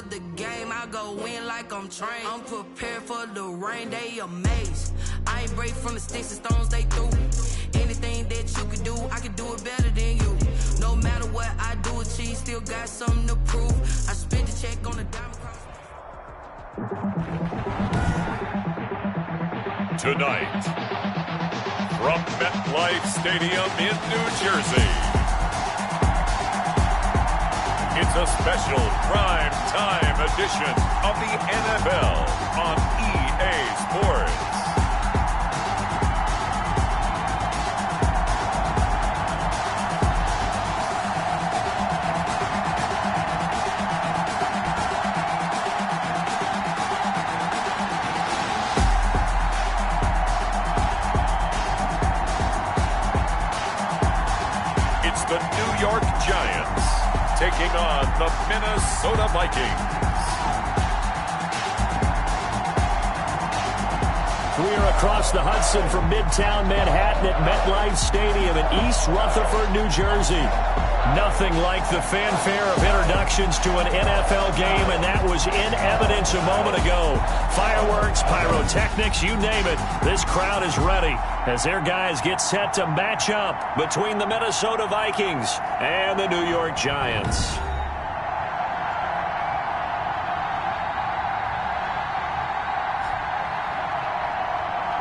for the game, I go in like I'm trained. I'm prepared for the rain, they amazed. I ain't brave from the sticks and stones they threw. Anything that you can do, I can do it better than you. No matter what I do, achieve, still got something to prove. I spent the check on the diamond cross. Tonight, from MetLife Stadium in New Jersey, it's a special prime time edition of the NFL on EA Sports. It's the New York Giants taking on the Minnesota Vikings. We are across the Hudson from Midtown Manhattan at MetLife Stadium in East Rutherford, New Jersey. Nothing like the fanfare of introductions to an NFL game, and that was in evidence a moment ago. Fireworks, pyrotechnics, you name it. This crowd is ready as their guys get set to match up between the Minnesota Vikings and the New York Giants.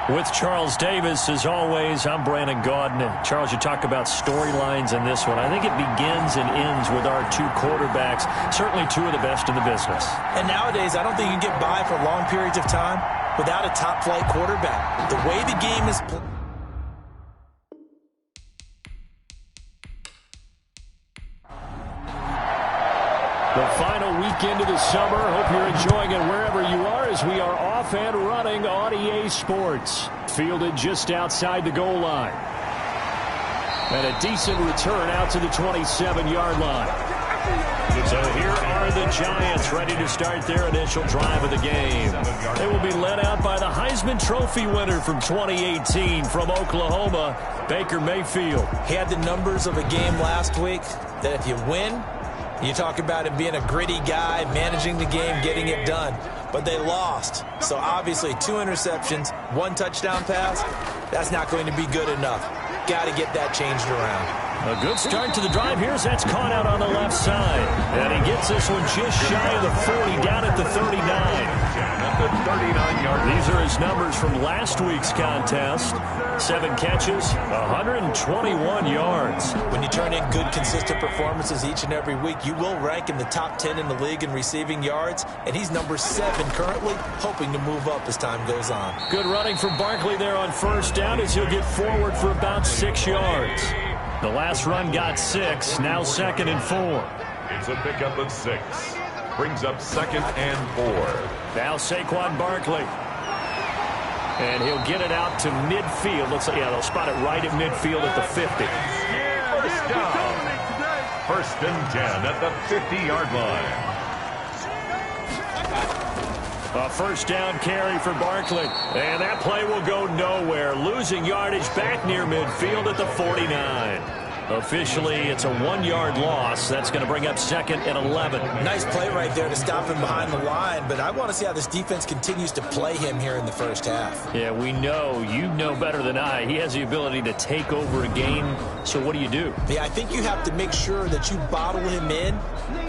With Charles Davis, as always, I'm Brandon Gaudin. And Charles, you talk about storylines in this one. I think it begins and ends with our two quarterbacks, certainly two of the best in the business. And nowadays, I don't think you can get by for long periods of time without a top-flight quarterback. The way the game is played. The final weekend of the summer. Hope you're enjoying it wherever you are as we are off and running on EA Sports. Fielded just outside the goal line. And a decent return out to the 27-yard line. So here are the Giants ready to start their initial drive of the game. They will be led out by the Heisman Trophy winner from 2018 from Oklahoma, Baker Mayfield. He had the numbers of a game last week that if you win, you talk about him being a gritty guy, managing the game, getting it done. But they lost. So obviously 2 interceptions, 1 touchdown pass, that's not going to be good enough. Got to get that changed around. A good start to the drive. Here's that's caught out on the left side. And he gets this one just shy of the 40, down at the 39. At the 39-yard line. These are his numbers from last week's contest. 7 catches, 121 yards. When you turn in good, consistent performances each and every week, you will rank in the top 10 in the league in receiving yards. And he's number 7 currently, hoping to move up as time goes on. Good running from Barkley there on first down as he'll get forward for about 6 yards. The last run got 6, now 2nd and 4. It's a pickup of 6. Brings up 2nd and 4. Now Saquon Barkley. And he'll get it out to midfield. Looks like, yeah, they'll spot it right at midfield at the 50. First down. 1st and 10 at the 50-yard line. A first down carry for Barkley. And that play will go nowhere. Losing yardage back near midfield at the 49. Officially, it's a 1-yard loss. That's going to bring up 2nd and 11. Nice play right there to stop him behind the line, but I want to see how this defense continues to play him here in the first half. Yeah, we know. You know better than I. He has the ability to take over a game. So what do? Yeah, I think you have to make sure that you bottle him in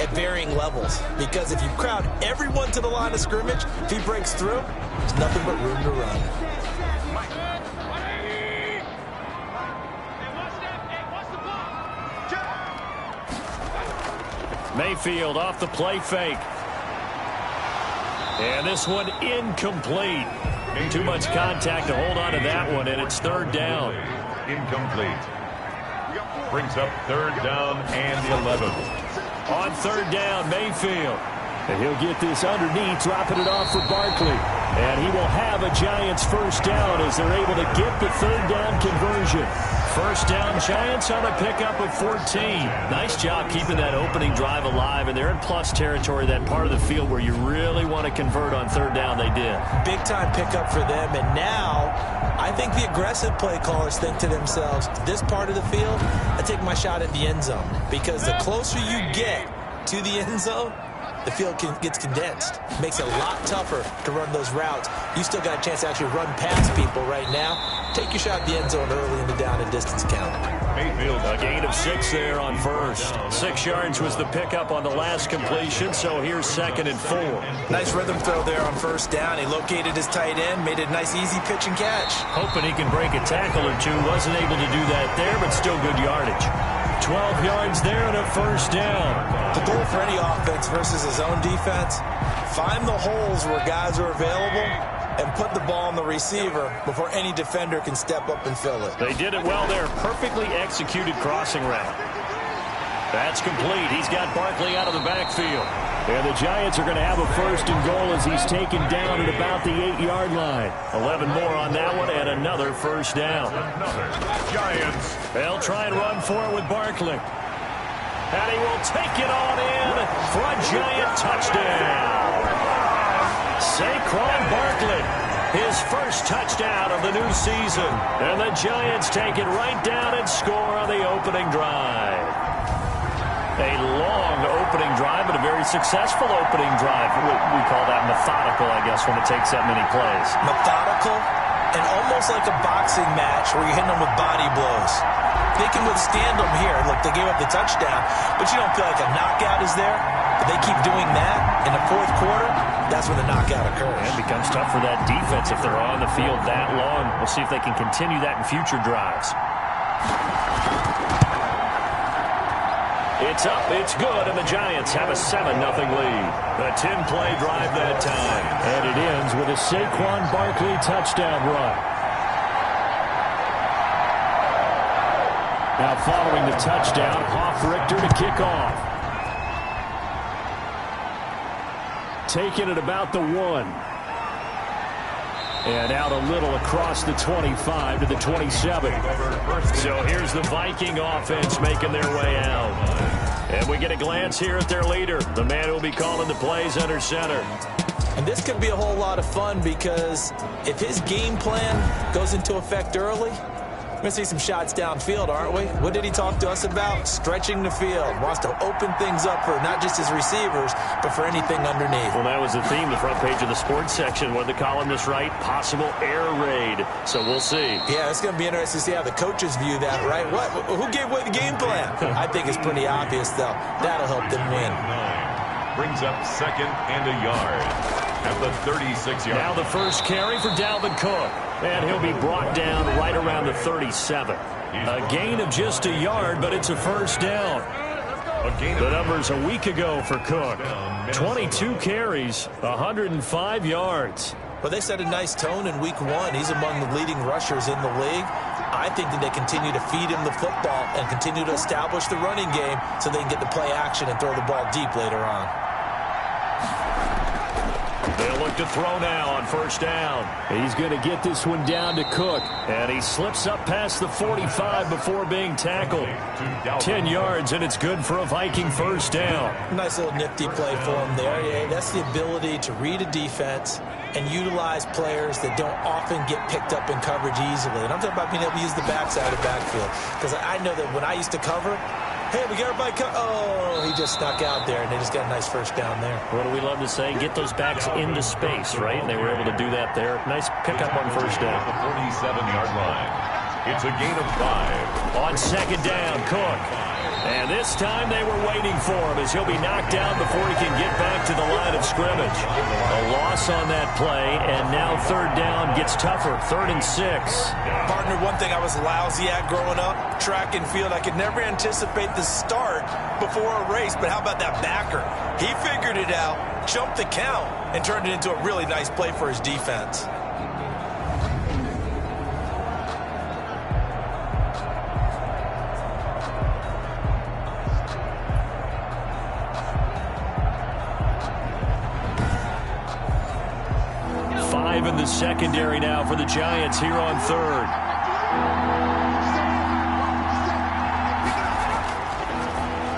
at varying levels, because if you crowd everyone to the line of scrimmage, if he breaks through, there's nothing but room to run. Mayfield off the play fake. And this one incomplete. Too much contact to hold on to that one, and it's 3rd down. Incomplete. Brings up 3rd down and 11. On 3rd down, Mayfield. And he'll get this underneath, dropping it off for Barkley. And he will have a Giants first down as they're able to get the 3rd down conversion. First down, Giants on a pickup of 14. Nice job keeping that opening drive alive, and they're in plus territory, that part of the field where you really want to convert on 3rd down. They did. Big-time pickup for them, and now I think the aggressive play callers think to themselves, this part of the field, I take my shot at the end zone, because the closer you get to the end zone, the field gets condensed. Makes it a lot tougher to run those routes. You still got a chance to actually run past people right now. Take your shot at the end zone early in the down and distance count. A gain of 6 there on first. 6 yards was the pickup on the last completion, so here's 2nd and 4. Nice rhythm throw there on first down. He located his tight end, made it a nice easy pitch and catch. Hoping he can break a tackle or two. Wasn't able to do that there, but still good yardage. 12 yards there and a first down. The goal for any offense versus his own defense, find the holes where guys are available and put the ball on the receiver before any defender can step up and fill it. They did it well there. Perfectly executed crossing route. That's complete. He's got Barkley out of the backfield. And the Giants are going to have a 1st and goal as he's taken down at about the 8-yard line. 11 more on that one and another first down. Giants. They'll try and run for it with Barkley. And he will take it on in for a Giant touchdown. Saquon Barkley, his first touchdown of the new season. And the Giants take it right down and score on the opening drive. A long opening drive, but a very successful opening drive. We call that methodical, I guess, when it takes that many plays. Methodical and almost like a boxing match where you're hitting them with body blows. They can withstand them here. Look, they gave up the touchdown, but you don't feel like a knockout is there. But they keep doing that in the 4th quarter, that's when the knockout occurs. It becomes tough for that defense if they're on the field that long. We'll see if they can continue that in future drives. It's up, it's good, and the Giants have a 7-0 lead. A 10-play drive that time. And it ends with a Saquon Barkley touchdown run. Now following the touchdown, Hoff-Richter to kick off. Taking it about the 1. And out a little across the 25 to the 27. So here's the Viking offense making their way out. And we get a glance here at their leader, the man who will be calling the plays under center. And this could be a whole lot of fun because if his game plan goes into effect early, we're going to see some shots downfield, aren't we? What did he talk to us about? Stretching the field. Wants to open things up for not just his receivers, but for anything underneath. Well, that was the theme, the front page of the sports section. What did the columnist write? Possible air raid. So we'll see. Yeah, it's going to be interesting to see how the coaches view that, right? What? Who gave away the game plan? I think it's pretty obvious, though. That'll help them win. Brings up 2nd and a yard at the 36-yard. Now the first carry for Dalvin Cook. And he'll be brought down right around the 37. A gain of just a yard, but it's a first down. The numbers a week ago for Cook. 22 carries, 105 yards. Well, they set a nice tone in week 1. He's among the leading rushers in the league. I think that they continue to feed him the football and continue to establish the running game so they can get the play action and throw the ball deep later on. They'll look to throw now on first down. He's going to get this one down to Cook. And he slips up past the 45 before being tackled. 10 yards, and it's good for a Viking first down. Nice little nifty play for him there. Yeah, that's the ability to read a defense and utilize players that don't often get picked up in coverage easily. And I'm talking about being able to use the backside of the backfield. Because I know that when I used to cover, hey, we got everybody oh, he just snuck out there, and they just got a nice first down there. What do we love to say? Get those backs into space, right? And they were able to do that there. Nice pickup on first down. At the 47-yard line. It's a gain of 5. On second down, Cook. And this time they were waiting for him as he'll be knocked down before he can get back to the line of scrimmage. A loss on that play, and now third down gets tougher. 3rd and 6. Partner, one thing I was lousy at growing up, track and field, I could never anticipate the start before a race, but how about that backer? He figured it out, jumped the count, and turned it into a really nice play for his defense. In the secondary now for the Giants here on 3rd.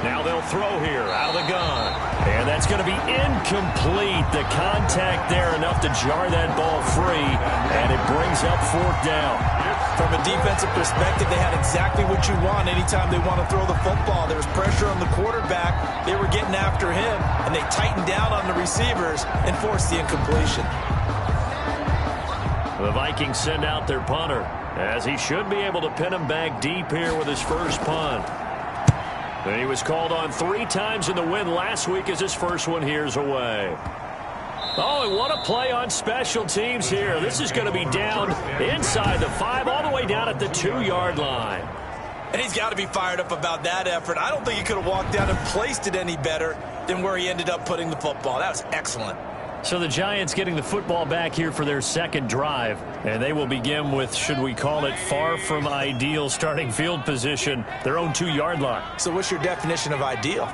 Now they'll throw here out of the gun. And that's going to be incomplete. The contact there enough to jar that ball free, and it brings up fourth down. From a defensive perspective, they had exactly what you want anytime they want to throw the football. There was pressure on the quarterback. They were getting after him, and they tightened down on the receivers and forced the incompletion. The Vikings send out their punter, as he should be able to pin him back deep here with his first punt. And he was called on 3 times in the win last week as his first one here's away. Oh, and what a play on special teams here. This is going to be down inside the 5, all the way down at the 2-yard line. And he's got to be fired up about that effort. I don't think he could have walked down and placed it any better than where he ended up putting the football. That was excellent. So the Giants getting the football back here for their second drive. And they will begin with, should we call it, far from ideal starting field position, their own 2-yard line. So what's your definition of ideal?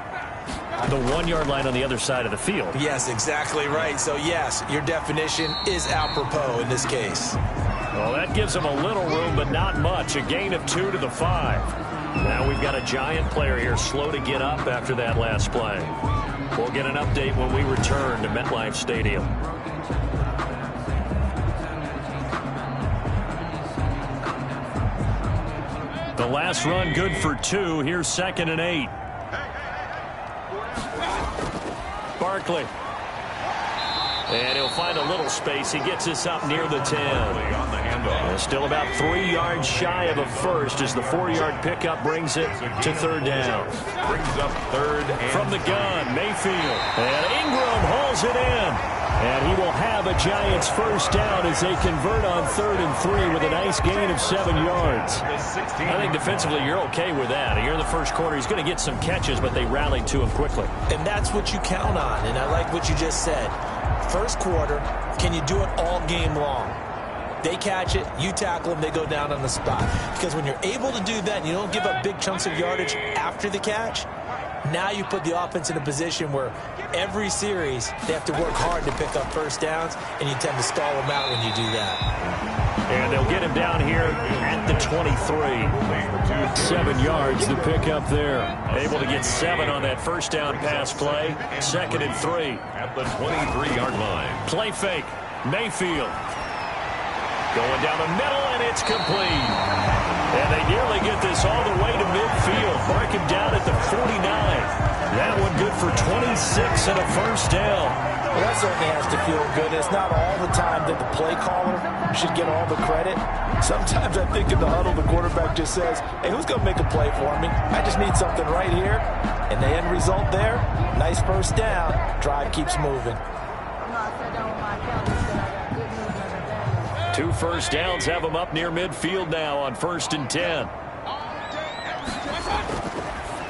The 1-yard line on the other side of the field. Yes, exactly right. So, yes, your definition is apropos in this case. Well, that gives them a little room, but not much. A gain of 2 to the 5. Now we've got a Giant player here slow to get up after that last play. We'll get an update when we return to MetLife Stadium. The last run good for 2. Here's 2nd and 8. Barkley. And he'll find a little space. He gets us up near the 10. Still about 3 yards shy of a first as the 4-yard pickup brings it to 3rd down. Brings up 3rd and from the gun, Mayfield. And Ingram hauls it in. And he will have a Giants first down as they convert on 3rd and 3 with a nice gain of 7 yards. I think defensively you're okay with that. Here in the first quarter, he's going to get some catches, but they rallied to him quickly. And that's what you count on, and I like what you just said. First quarter, can you do it all game long? They catch it, you tackle them, they go down on the spot. Because when you're able to do that and you don't give up big chunks of yardage after the catch, now you put the offense in a position where every series they have to work hard to pick up first downs, and you tend to stall them out when you do that. And they'll get him down here at the 23. 7 yards to pick up there. Able to get 7 on that first down pass play. 2nd and 3. At the 23-yard line. Play fake. Mayfield. Going down the middle, and it's complete. And they nearly get this all the way to midfield. Mark him down at the 49. That one good for 26 and a first down. Well, that certainly has to feel good. It's not all the time that the play caller should get all the credit. Sometimes I think in the huddle, the quarterback just says, hey, who's going to make a play for me? I just need something right here. And the end result there, nice first down. Drive keeps moving. 2 first downs have them up near midfield now on 1st and 10.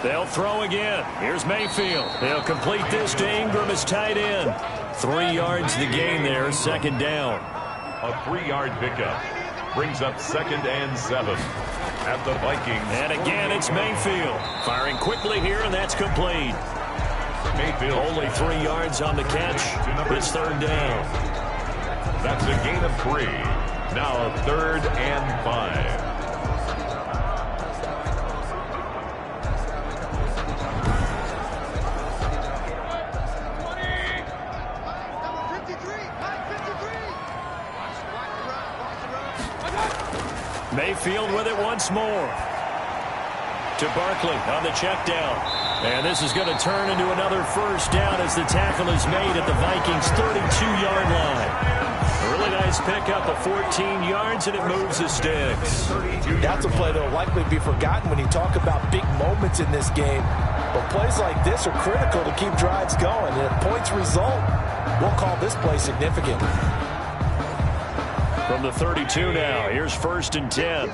They'll throw again. Here's Mayfield. They'll complete this to Ingram as tight end. 3 yards the gain there, 2nd down. A 3-yard pickup brings up 2nd and 7 at the Vikings. And again, it's Mayfield. Firing quickly here, and that's complete. Mayfield. Only 3 yards on the catch. It's 3rd down. That's a gain of 3. Now 3rd and 5. Mayfield with it once more. To Barkley on the check down. And this is going to turn into another first down as the tackle is made at the Vikings' 32-yard line. A really nice pickup of 14 yards, and it moves the sticks. That's a play that will likely be forgotten when you talk about big moments in this game. But plays like this are critical to keep drives going. And if points result, we'll call this play significant. From the 32 now, here's 1st and 10.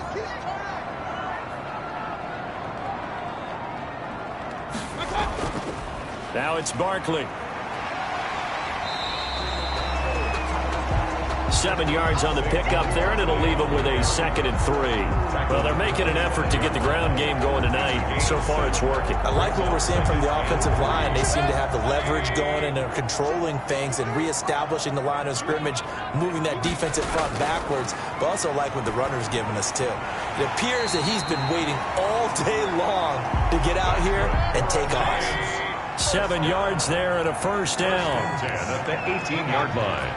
Now it's Barkley. 7 yards on the pickup there, and it'll leave them with a 2nd and 3. Well, they're making an effort to get the ground game going tonight. So far, it's working. I like what we're seeing from the offensive line. They seem to have the leverage going, and they're controlling things and reestablishing the line of scrimmage, moving that defensive front backwards, but also like what the runner's giving us, too. It appears that he's been waiting all day long to get out here and take off. 7 yards there and a first down. 10 at the 18-yard line.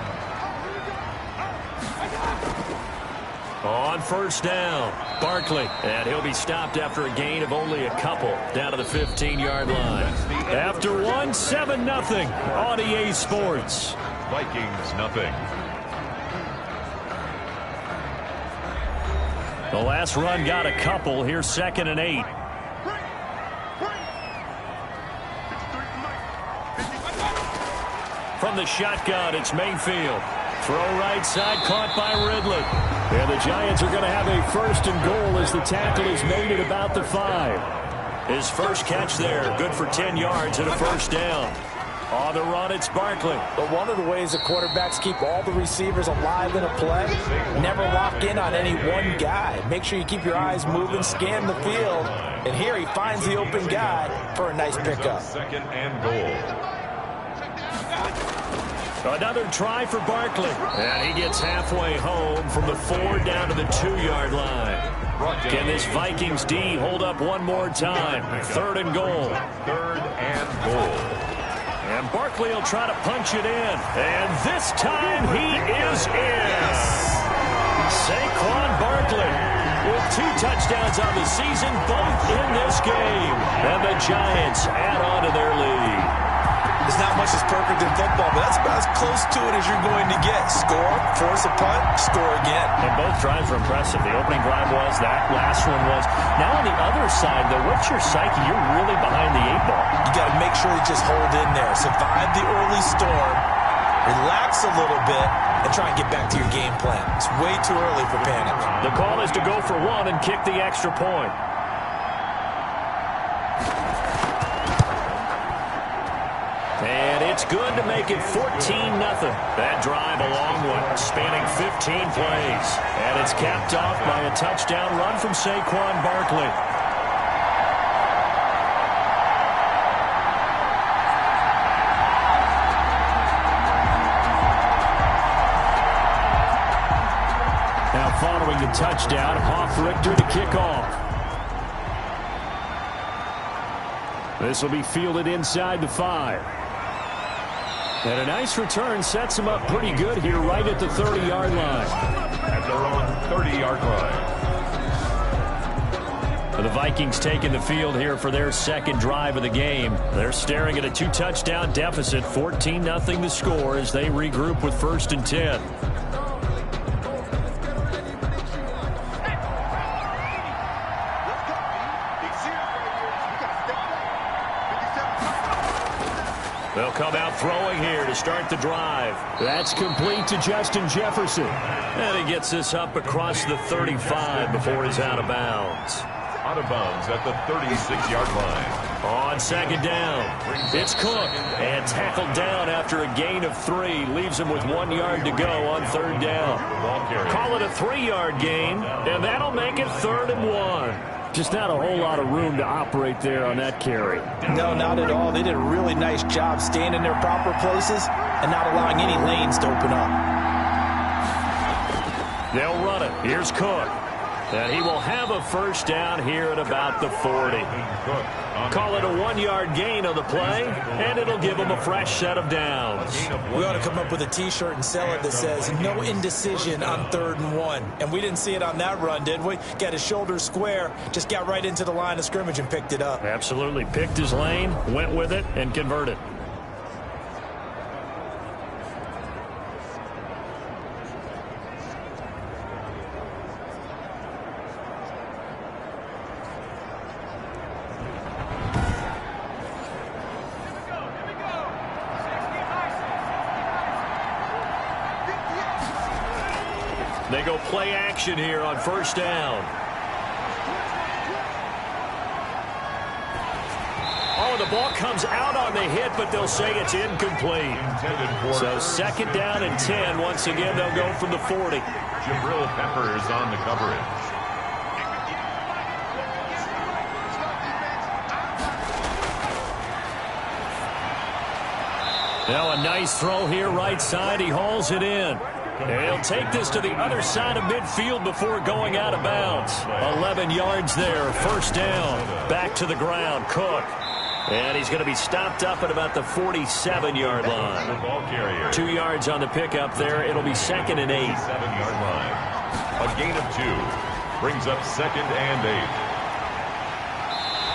On first down, Barkley. And he'll be stopped after a gain of only a couple down to the 15-yard line. After one, 7-0 on EA Sports. Vikings nothing. The last run got a couple. Here's 2nd and 8. From the shotgun, it's Mayfield. Throw right side, caught by Ridley. And the Giants are going to have a 1st and goal as the tackle is made at about the 5. His first catch there, good for 10 yards and a first down. On the run, it's Barkley. But one of the ways the quarterbacks keep all the receivers alive in a play, never lock in on any one guy. Make sure you keep your eyes moving, scan the field. And here he finds the open guy for a nice pickup. 2nd and goal. Another try for Barkley. And he gets halfway home from the 4 down to the 2-yard line. Can this Vikings D hold up one more time? 3rd and goal. 3rd and goal. And Barkley will try to punch it in. And this time he is in. Saquon Barkley with 2 touchdowns on the season, both in this game. And the Giants add on to their lead. There's not much that's perfect in football, but that's about as close to it as you're going to get. Score, force a punt, score again. And both drives were impressive. The opening drive was, that last one was. Now on the other side, though, what's your psyche? You're really behind the 8 ball. You got to make sure you just hold in there. Survive the early storm, relax a little bit, and try and get back to your game plan. It's way too early for panic. The call is to go for 1 and kick the extra point. And it's good to make it 14-0. That drive a long one, spanning 15 plays. And it's capped off by a touchdown run from Saquon Barkley. Now following the touchdown, Hoff-Richter to kick off. This will be fielded inside the 5. And a nice return sets him up pretty good here right at the 30-yard line. At their own 30-yard line. The Vikings taking the field here for their 2nd drive of the game. They're staring at a 2-touchdown deficit, 14-0 the score as they regroup with 1st and 10. They'll come out throwing here to start the drive. That's complete to Justin Jefferson. And he gets this up across the 35 before he's out of bounds. Out of bounds at the 36-yard line. On 2nd down, it's Cook. And tackled down after a gain of 3. Leaves him with 1 yard to go on 3rd down. Call it a 3-yard gain, and that'll make it 3rd and 1. Just not a whole lot of room to operate there on that carry. No, not at all. They did a really nice job staying in their proper places and not allowing any lanes to open up. They'll run it. Here's Cook. And he will have a first down here at about the 40. Call it a 1-yard gain on the play, and it'll give him a fresh set of downs. We ought to come up with a T-shirt and sell it that says, no indecision on 3rd and 1. And we didn't see it on that run, did we? Got his shoulders square, just got right into the line of scrimmage and picked it up. Absolutely. Picked his lane, went with it, and converted. They go play action here on 1st down. Oh, the ball comes out on the hit, but they'll say it's incomplete. So 2nd down and 10. Once again, they'll go from the 40. Jabril Peppers on the coverage. Now a nice throw here right side. He hauls it in. He'll take this to the other side of midfield before going out of bounds. 11 yards there, 1st down. Back to the ground, Cook. And he's going to be stopped up at about the 47-yard line. 2 yards on the pickup there. It'll be 2nd and 8. 7-yard line. A gain of 2 brings up 2nd and 8.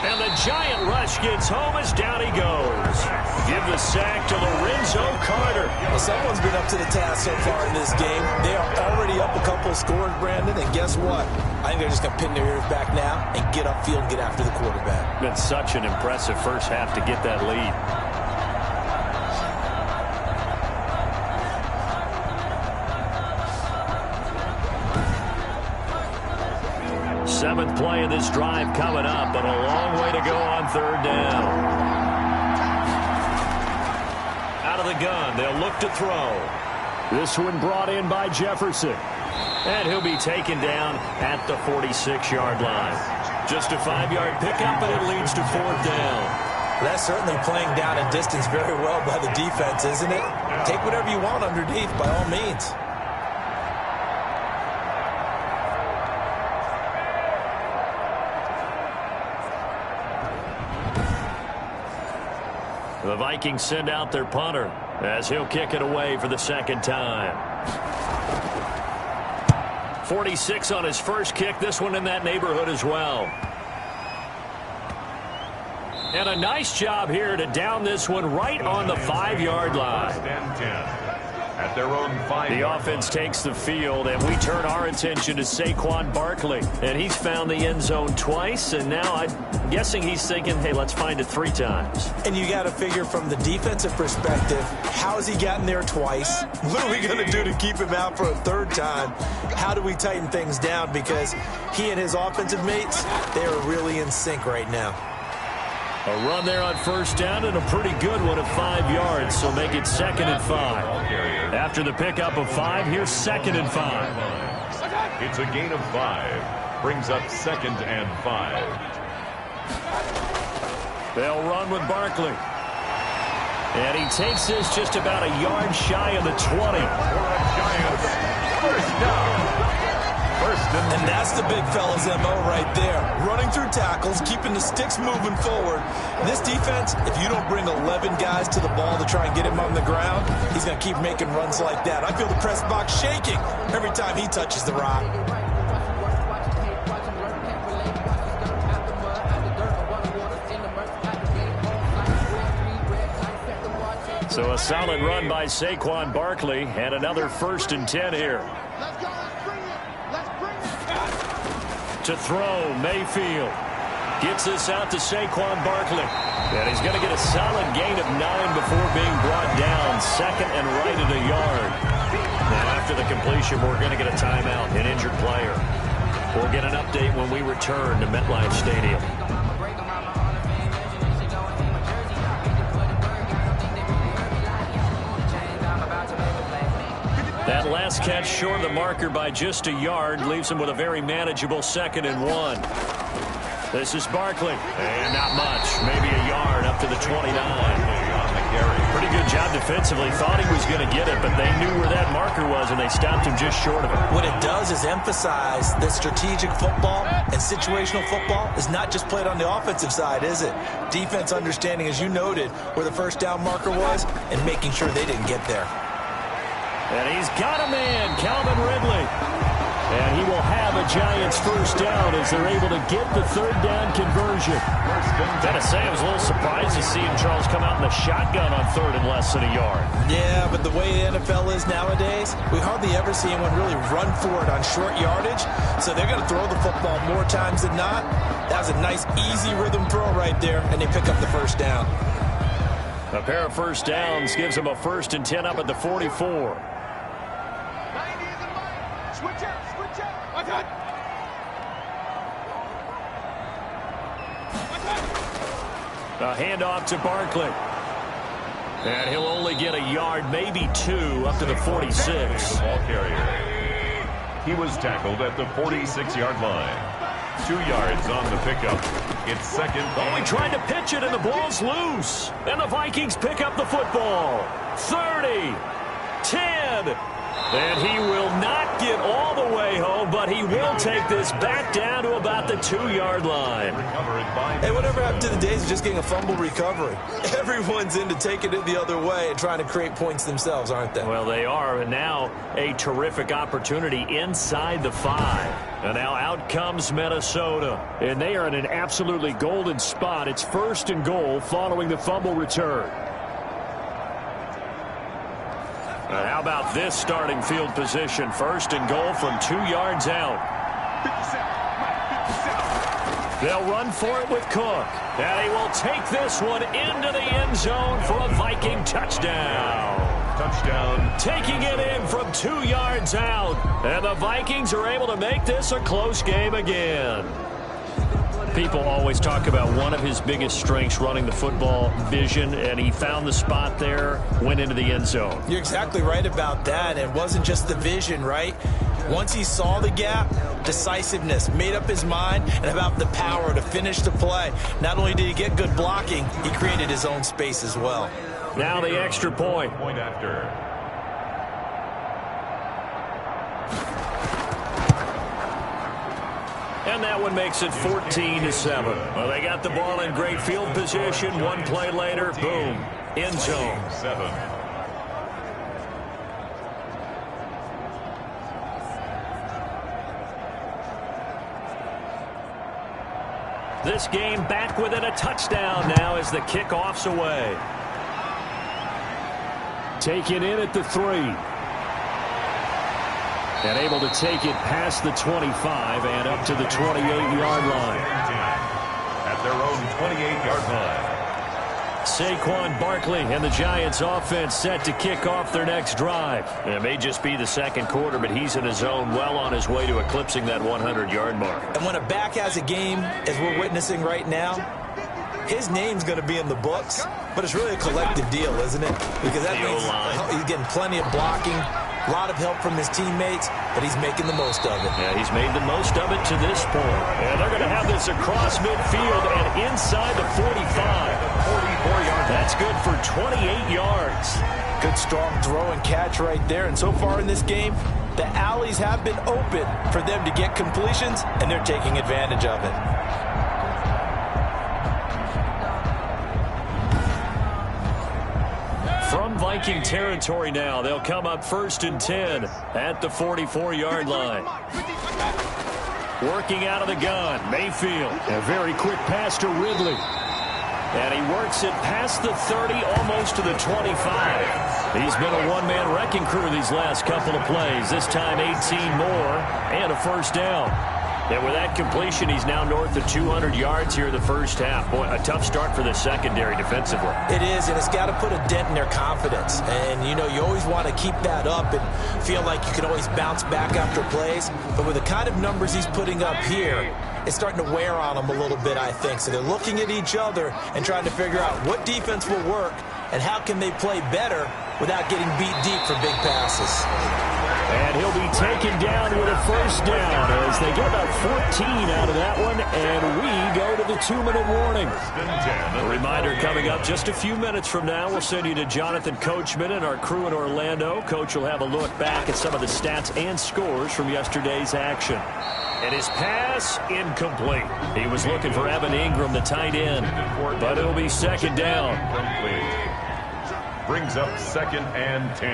And the giant rush gets home as down he goes. Give the sack to Lorenzo Carter. Well, someone's been up to the task so far in this game. They are already up a couple of scores, Brandon, and guess what? I think they're just going to pin their ears back now and get upfield and get after the quarterback. Been such an impressive first half to get that lead. Seventh play of this drive coming up, but a long way to go on 3rd down. Out of the gun, they'll look to throw. This one brought in by Jefferson. And he'll be taken down at the 46-yard line. Just a 5-yard pickup, and it leads to 4th down. That's certainly playing down in distance very well by the defense, isn't it? Take whatever you want underneath, by all means. The Vikings send out their punter as he'll kick it away for the 2nd time. 46 on his first kick. This one in that neighborhood as well. And a nice job here to down this one right on the 5-yard line. 1st and 10. At their own 5. The offense takes the field, and we turn our attention to Saquon Barkley. And he's found the end zone twice, and now I'm guessing he's thinking, hey, let's find it 3 times. And you got to figure from the defensive perspective, how has he gotten there twice? What are we going to do to keep him out for a 3rd time? How do we tighten things down? Because he and his offensive mates, they are really in sync right now. A run there on 1st down, and a pretty good one at 5 yards, so make it 2nd and 5. After the pickup of 5, here's 2nd and 5. It's a gain of 5. Brings up 2nd and 5. They'll run with Barkley. And he takes this just about a yard shy of the 20. For the Giants, 1st down. 1st and 2. And that's the big fella's MO right there. Running through tackles, keeping the sticks moving forward. This defense, if you don't bring 11 guys to the ball to try and get him on the ground, he's going to keep making runs like that. I feel the press box shaking every time he touches the rock. So a solid run by Saquon Barkley, and another 1st and 10 here. To throw, Mayfield gets this out to Saquon Barkley. And he's going to get a solid gain of 9 before being brought down. 2nd and right at a yard. Now after the completion, we're going to get a timeout, an injured player. We'll get an update when we return to MetLife Stadium. That last catch short of the marker by just a yard leaves him with a very manageable 2nd and 1. This is Barkley. And not much. Maybe a yard up to the 29. Pretty good job defensively. Thought he was going to get it, but they knew where that marker was, and they stopped him just short of it. What it does is emphasize that strategic football and situational football is not just played on the offensive side, is it? Defense understanding, as you noted, where the 1st down marker was and making sure they didn't get there. And he's got a man, Calvin Ridley. And he will have a Giants 1st down as they're able to get the 3rd down conversion. Gotta say, I was a little surprised to see him, Charles, come out in the shotgun on 3rd and less than a yard. Yeah, but the way the NFL is nowadays, we hardly ever see anyone really run for it on short yardage. So they're going to throw the football more times than not. That was a nice, easy rhythm throw right there, and they pick up the 1st down. A pair of 1st downs gives them a 1st and 10 up at the 44. A handoff to Barkley. And he'll only get a yard, maybe 2, up to the 46. Ball carrier. He was tackled at the 46-yard line. 2 yards on the pickup. It's 2nd. Oh, he tried to pitch it, and the ball's loose. And the Vikings pick up the football. 30, 10. And he will not get all the way way home, but he will take this back down to about the 2-yard line. Hey, whatever happened to the days of just getting a fumble recovery? Everyone's into taking it the other way and trying to create points themselves, aren't they? Well, they are, and now a terrific opportunity inside the 5. And now out comes Minnesota, and they are in an absolutely golden spot. It's 1st and goal following the fumble return. How about this starting field position? 1st and goal from 2 yards out. They'll run for it with Cook. And he will take this one into the end zone for a Viking touchdown. Touchdown. Taking it in from 2 yards out. And the Vikings are able to make this a close game again. People always talk about one of his biggest strengths, running the football, vision, and he found the spot there, went into the end zone. You're exactly right about that. It wasn't just the vision, right? Once he saw the gap, decisiveness, made up his mind, and about the power to finish the play. Not only did he get good blocking, he created his own space as well. Now the extra point. Point after. And that one makes it 14-7. Well, they got the ball in great field position. One play later, boom, end zone. 7. This game back within a touchdown now as the kickoff's away. Taken in at the 3. And able to take it past the 25 and up to the 28-yard line. At their own 28-yard line. Saquon Barkley and the Giants offense set to kick off their next drive. It may just be the second quarter, but he's in his zone, well on his way to eclipsing that 100-yard mark. And when a back has a game, as we're witnessing right now, his name's going to be in the books, but it's really a collective deal, isn't it? Because that means he's getting plenty of blocking, a lot of help from his teammates, but he's making the most of it. Yeah, he's made the most of it to this point. And they're going to have this across midfield and inside the 45. 44 yards. That's good for 28 yards. Good strong throw and catch right there. And so far in this game, the alleys have been open for them to get completions, and they're taking advantage of it. From Viking territory now, they'll come up 1st and 10 at the 44-yard line. Working out of the gun, Mayfield. A very quick pass to Ridley. And he works it past the 30, almost to the 25. He's been a one-man wrecking crew these last couple of plays. This time 18 more and a first down. And with that completion, he's now north of 200 yards here in the first half. Boy, a tough start for the secondary defensively. It is, and it's got to put a dent in their confidence. And, you know, you always want to keep that up and feel like you can always bounce back after plays. But with the kind of numbers he's putting up here, it's starting to wear on them a little bit, I think. So they're looking at each other and trying to figure out what defense will work and how can they play better without getting beat deep for big passes. And he'll be taken down with a first down as they get about 14 out of that one, and we go to the 2-minute warning. A reminder coming up just a few minutes from now, we'll send you to Jonathan Coachman and our crew in Orlando. Coach will have a look back at some of the stats and scores from yesterday's action. And his pass, incomplete. He was looking for Evan Ingram, the tight end, but it'll be second down. Brings up 2nd and 10.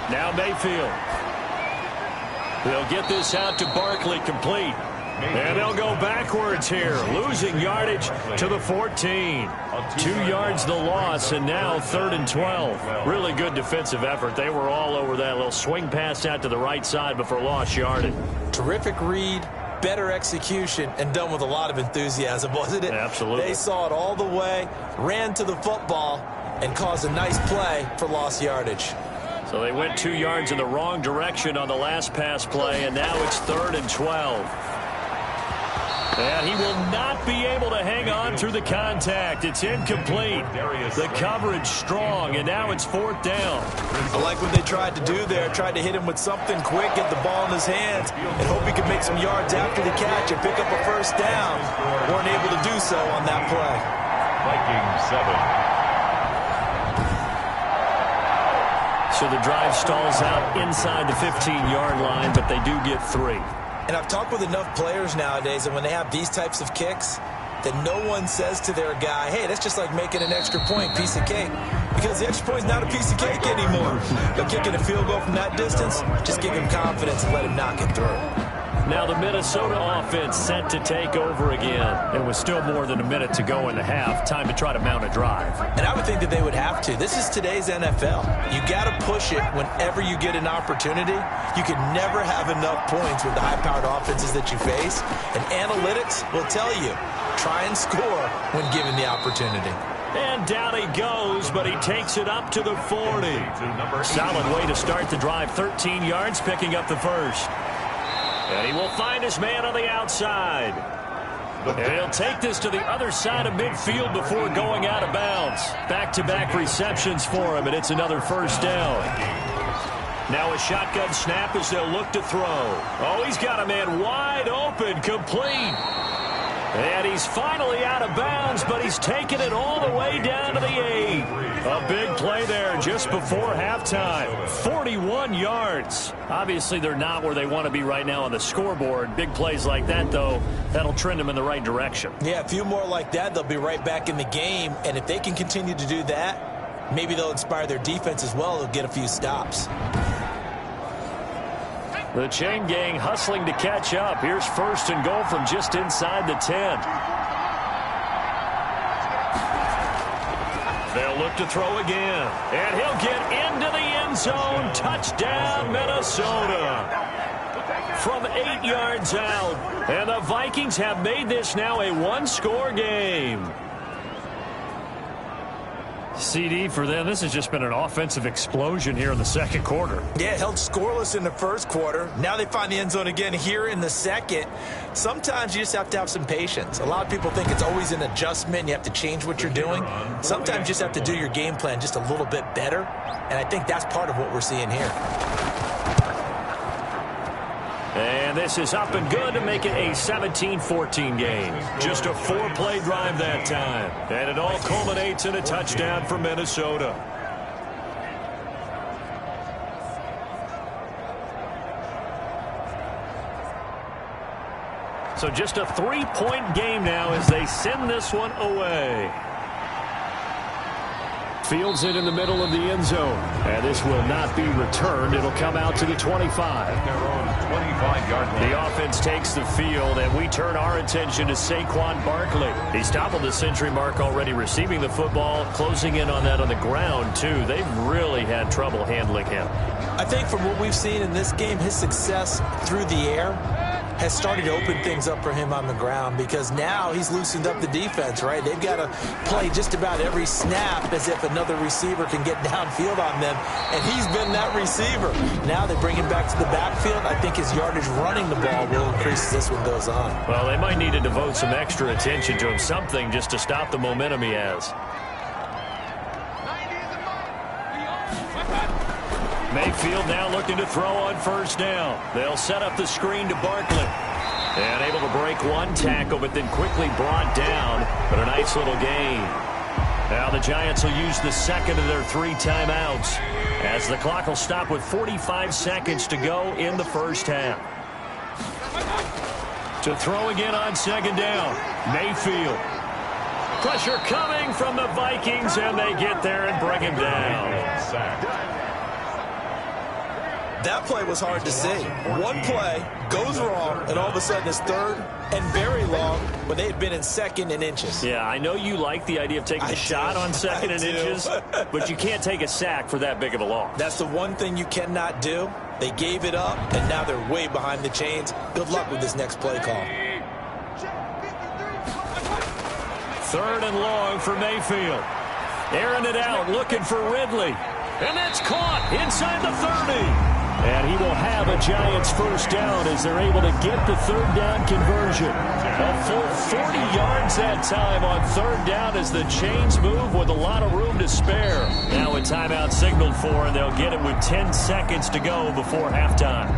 Now Mayfield. They'll get this out to Barkley, complete. And they'll go backwards here, losing yardage to the 14. 2 yards the loss, and now 3rd and 12. Really good defensive effort. They were all over that little swing pass out to the right side before lost yardage. Terrific read, better execution, and done with a lot of enthusiasm, wasn't it? Absolutely. They saw it all the way, ran to the football, and caused a nice play for lost yardage. So they went 2 yards in the wrong direction on the last pass play, and now it's 3rd and 12. And he will not be able to hang on through the contact. It's incomplete. The coverage strong, and now it's 4th down. I like what they tried to do there. Tried to hit him with something quick, get the ball in his hands, and hope he could make some yards after the catch and pick up a first down. Weren't able to do so on that play. Vikings 7. So the drive stalls out inside the 15-yard line, but they do get 3. And I've talked with enough players nowadays, and when they have these types of kicks, that no one says to their guy, hey, that's just like making an extra point, piece of cake. Because the extra point is not a piece of cake anymore. But kicking a field goal from that distance, just give him confidence and let him knock it through. Now the Minnesota offense set to take over again. And with still more than a minute to go in the half, time to try to mount a drive. And I would think that they would have to. This is today's NFL. You got to push it whenever you get an opportunity. You can never have enough points with the high-powered offenses that you face. And analytics will tell you, try and score when given the opportunity. And down he goes, but he takes it up to the 40. Solid way to start the drive. 13 yards, picking up the first. And he will find his man on the outside. And he'll take this to the other side of midfield before going out of bounds. Back-to-back receptions for him, and it's another first down. Now a shotgun snap as they'll look to throw. Oh, he's got a man wide open, complete. And he's finally out of bounds, but he's taken it all the way down to the 8. A big play there just before halftime. 41 yards. Obviously, they're not where they want to be right now on the scoreboard. Big plays like that, though, that'll trend them in the right direction. Yeah, a few more like that, they'll be right back in the game. And if they can continue to do that, maybe they'll inspire their defense as well. They'll get a few stops. The chain gang hustling to catch up. Here's first and goal from just inside the 10. They'll look to throw again. And he'll get into the end zone. Touchdown, Minnesota. From 8 yards out. And the Vikings have made this now a one-score game. CD for them. This has just been an offensive explosion here in the second quarter. Yeah, held scoreless in the first quarter. Now they find the end zone again here in the second. Sometimes you just have to have some patience. A lot of people think it's always an adjustment. You have to change what you're doing. Sometimes you just have to do your game plan just a little bit better. And I think that's part of what we're seeing here. And this is up and good to make it a 17-14 game. Just a 4-play drive that time. And it all culminates in a touchdown for Minnesota. So just a 3-point game now as they send this one away. Fields it in the middle of the end zone. And this will not be returned. It'll come out to the 25. The offense takes the field, and we turn our attention to Saquon Barkley. He's toppled the century mark already receiving the football, closing in on that on the ground, too. They've really had trouble handling him. I think from what we've seen in this game, his success through the air has started to open things up for him on the ground because now he's loosened up the defense, right? They've got to play just about every snap as if another receiver can get downfield on them, and he's been that receiver. Now they bring him back to the backfield. I think his yardage running the ball will increase as this one goes on. Well, they might need to devote some extra attention to him, something just to stop the momentum he has. Mayfield now looking to throw on first down. They'll set up the screen to Barkley. And able to break one tackle, but then quickly brought down. But a nice little gain. Now the Giants will use the second of their 3 timeouts as the clock will stop with 45 seconds to go in the first half. To throw again on second down, Mayfield. Pressure coming from the Vikings, and they get there and bring him down. That play was hard to see. One play goes wrong, and all of a sudden it's third and very long, but they had been in second and inches. Yeah, I know you like the idea of taking a shot on second and inches, but you can't take a sack for that big of a loss. That's the one thing you cannot do. They gave it up, and now they're way behind the chains. Good luck with this next play call. Third and long for Mayfield. Airing it out, looking for Ridley. And that's caught inside the 30. And he will have a Giants first down as they're able to get the third down conversion. A full 40 yards that time on third down as the chains move with a lot of room to spare. Now a timeout signaled for, and they'll get it with 10 seconds to go before halftime.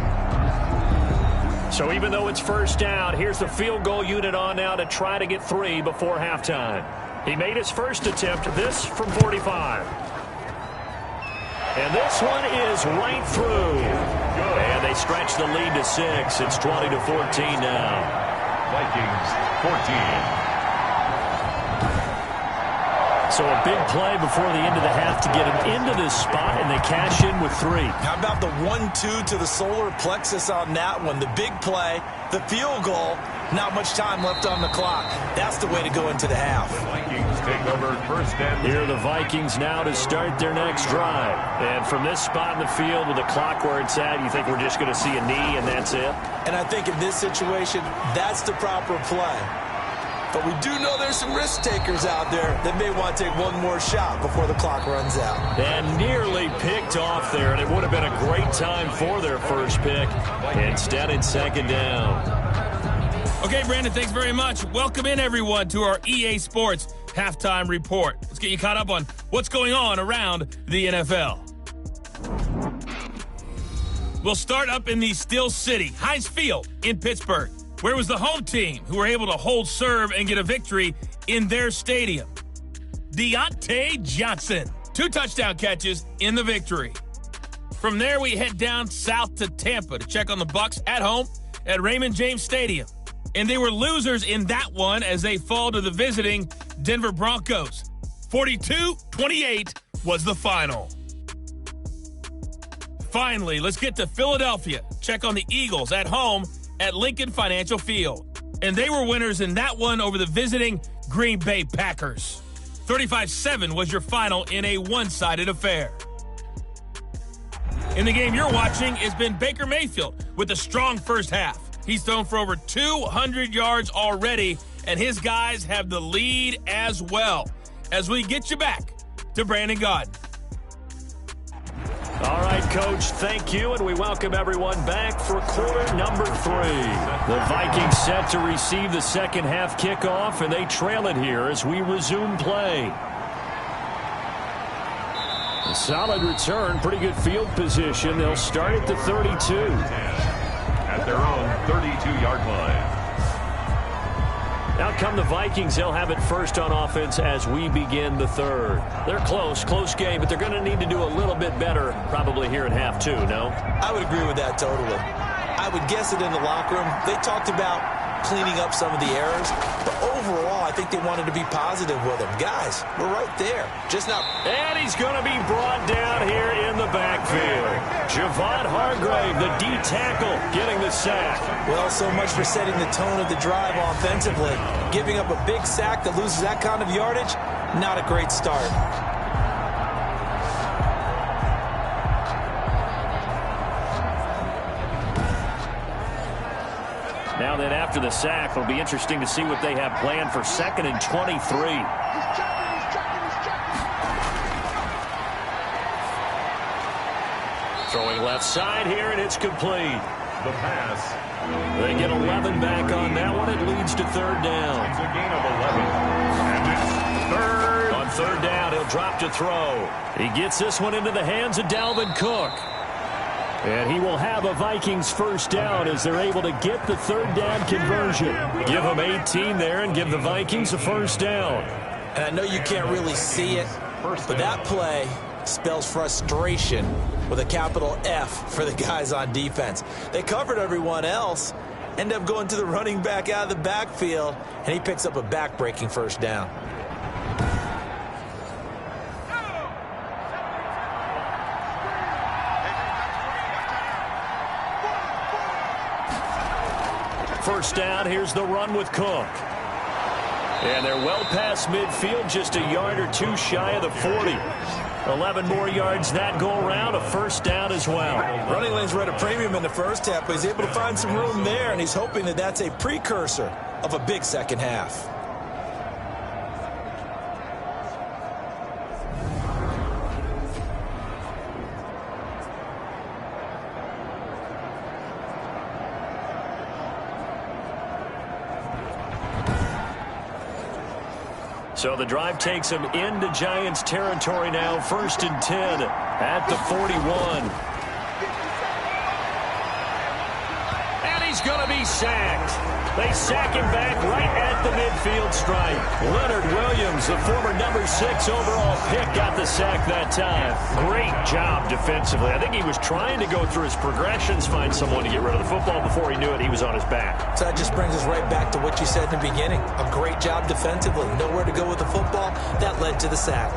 So even though it's first down, here's the field goal unit on now to try to get 3 before halftime. He made his first attempt, this from 45. And this one is right through. And they stretch the lead to 6. It's 20-14 now. Vikings 14. So a big play before the end of the half to get him into this spot, and they cash in with 3. How about the 1-2 to the solar plexus on that one? The big play, the field goal, not much time left on the clock. That's the way to go into the half. The Vikings take over first and Here are the Vikings now to start their next drive. And from this spot in the field with the clock where it's at, you think we're just going to see a knee and that's it? And I think in this situation, that's the proper play. But we do know there's some risk takers out there that may want to take one more shot before the clock runs out. And nearly picked off there, and it would have been a great time for their first pick. Instead, it's second down. Okay, Brandon, thanks very much. Welcome in, everyone, to our EA Sports Halftime Report. Let's get you caught up on what's going on around the NFL. We'll start up in the Steel City, Heinz Field in Pittsburgh. Where was the home team who were able to hold serve and get a victory in their stadium? Deontay Johnson, 2 touchdown catches in the victory. From there, we head down south to Tampa to check on the Bucs at home at Raymond James Stadium. And they were losers in that one as they fall to the visiting Denver Broncos. 42-28 was the final. Finally, let's get to Philadelphia. Check on the Eagles at home at Lincoln Financial Field. And they were winners in that one over the visiting Green Bay Packers. 35-7 was your final in a one-sided affair. In the game you're watching has been Baker Mayfield with a strong first half. He's thrown for over 200 yards already, and his guys have the lead as well. As we get you back to Brandon Gaudin. All right, Coach, thank you, and we welcome everyone back for quarter number 3. The Vikings set to receive the second half kickoff, and they trail it here as we resume play. A solid return, pretty good field position. They'll start at the 32. At their own 32-yard line. Out come the Vikings. They'll have it first on offense as we begin the third. They're close game, but they're going to need to do a little bit better probably here in half 2, no? I would agree with that totally. I would guess it in the locker room. They talked about cleaning up some of the errors, but overall, I think they wanted to be positive with them. Guys, we're right there. Just not. And he's going to be brought down here in the backfield. Javon Hargrave, the D tackle, getting the sack. Well, so much for setting the tone of the drive offensively. Giving up a big sack that loses that kind of yardage, not a great start. Now then, after the sack, it'll be interesting to see what they have planned for 2nd and 23. Throwing left side here, and it's complete. The pass. They get 11 back on that one. It leads to 3rd down. It's a gain of 11. And it's 3rd. On 3rd down, he'll drop to throw. He gets this one into the hands of Dalvin Cook. And he will have a Vikings first down as they're able to get the 3rd down conversion. Give them 18 there and give the Vikings a first down. And I know you can't really see it, but that play spells frustration with a capital F for the guys on defense. They covered everyone else, end up going to the running back out of the backfield, and he picks up a back-breaking first down. First down, here's the run with Cook. And they're well past midfield, just a yard or 2 shy of the 40. 11 more yards that go around, a first down as well. Running lanes were at a premium in the first half, but he's able to find some room there, and he's hoping that that's a precursor of a big second half. So the drive takes him into Giants territory now, 1st and 10 at the 41. And he's he's going to be sacked. They sack him back right at the midfield stripe. Leonard Williams, the former number 6 overall pick, got the sack that time. Great job defensively. I think he was trying to go through his progressions, find someone to get rid of the football. Before he knew it, he was on his back. So that just brings us right back to what you said in the beginning. A great job defensively. Nowhere to go with the football. That led to the sack.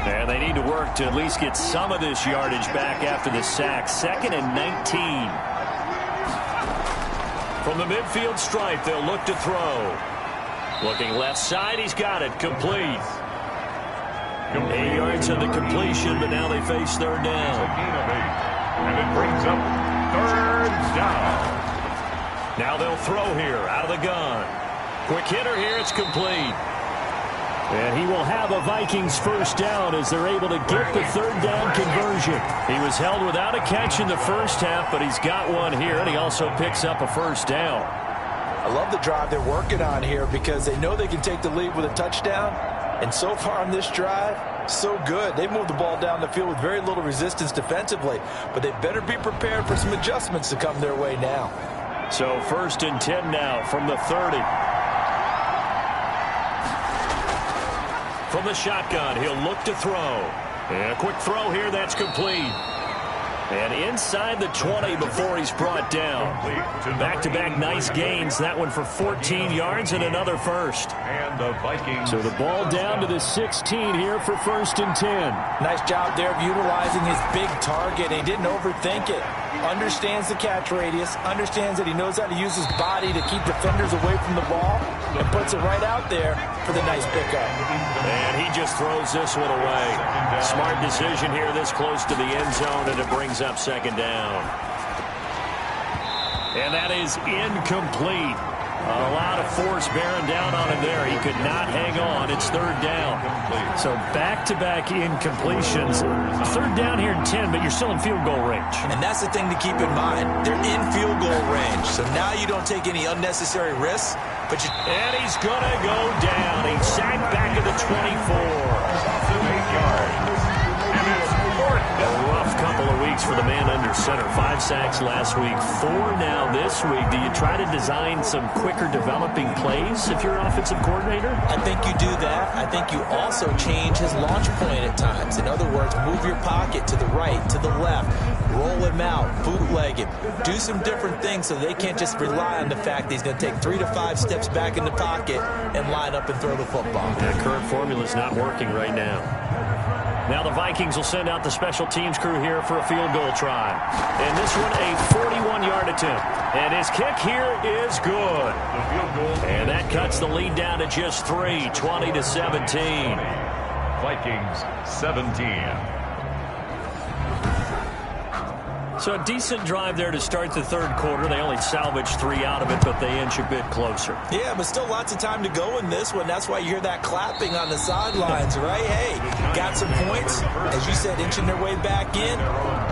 And they need to work to at least get some of this yardage back after the sack. 2nd and 19. From the midfield stripe, they'll look to throw. Looking left side, he's got it. Complete. 8 yards on the completion, but now they face third down. And it brings up third down. Now they'll throw here out of the gun. Quick hitter here, it's complete. And he will have a Vikings first down as they're able to get the third down conversion. He was held without a catch in the first half, but he's got one here, and he also picks up a first down. I love the drive they're working on here because they know they can take the lead with a touchdown. And so far on this drive, so good. They've moved the ball down the field with very little resistance defensively, but they better be prepared for some adjustments to come their way now. So 1st and 10 now from the 30. From the shotgun, he'll look to throw. And a quick throw here, that's complete. And inside the 20 before he's brought down. Back-to-back nice gains. That one for 14 yards and another first. And the Vikings. So the ball down to the 16 here for 1st and 10. Nice job there of utilizing his big target. He didn't overthink it. Understands the catch radius. Understands that he knows how to use his body to keep defenders away from the ball. And puts it right out there for the nice pickup. And he just throws this one away. Smart decision here this close to the end zone, and it brings up 2nd down. And that is incomplete. A lot of force bearing down on him there. He could not hang on. It's 3rd down. So back-to-back incompletions. 3rd down here in 10, but you're still in field goal range. And that's the thing to keep in mind. They're in field goal range. So now you don't take any unnecessary risks. And he's going to go down. He's sacked back at the 24. 8 yards. And it's 4th A rough couple of weeks for the man under center. 5 sacks last week, 4 now this week. Do you try to design some quicker developing plays if you're an offensive coordinator? I think you do that. I think you also change his launch point at times. In other words, move your pocket to the right, to the left, roll him out, bootleg him, do some different things so they can't just rely on the fact that he's going to take 3 to 5 steps back in the pocket and line up and throw the football. The current formula is not working right now. Now the Vikings will send out the special teams crew here for a field goal try. And this one a 41-yard attempt. And his kick here is good. And that cuts the lead down to just 3, 20-17. Vikings 17. So a decent drive there to start the 3rd quarter. They only salvaged 3 out of it, but they inch a bit closer. Yeah, but still lots of time to go in this one. That's why you hear that clapping on the sidelines, right? Hey, got some points. As you said, inching their way back in.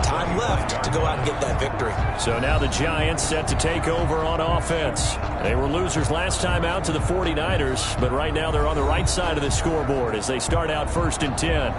Time left to go out and get that victory. So now the Giants set to take over on offense. They were losers last time out to the 49ers, but right now they're on the right side of the scoreboard as they start out 1st and 10.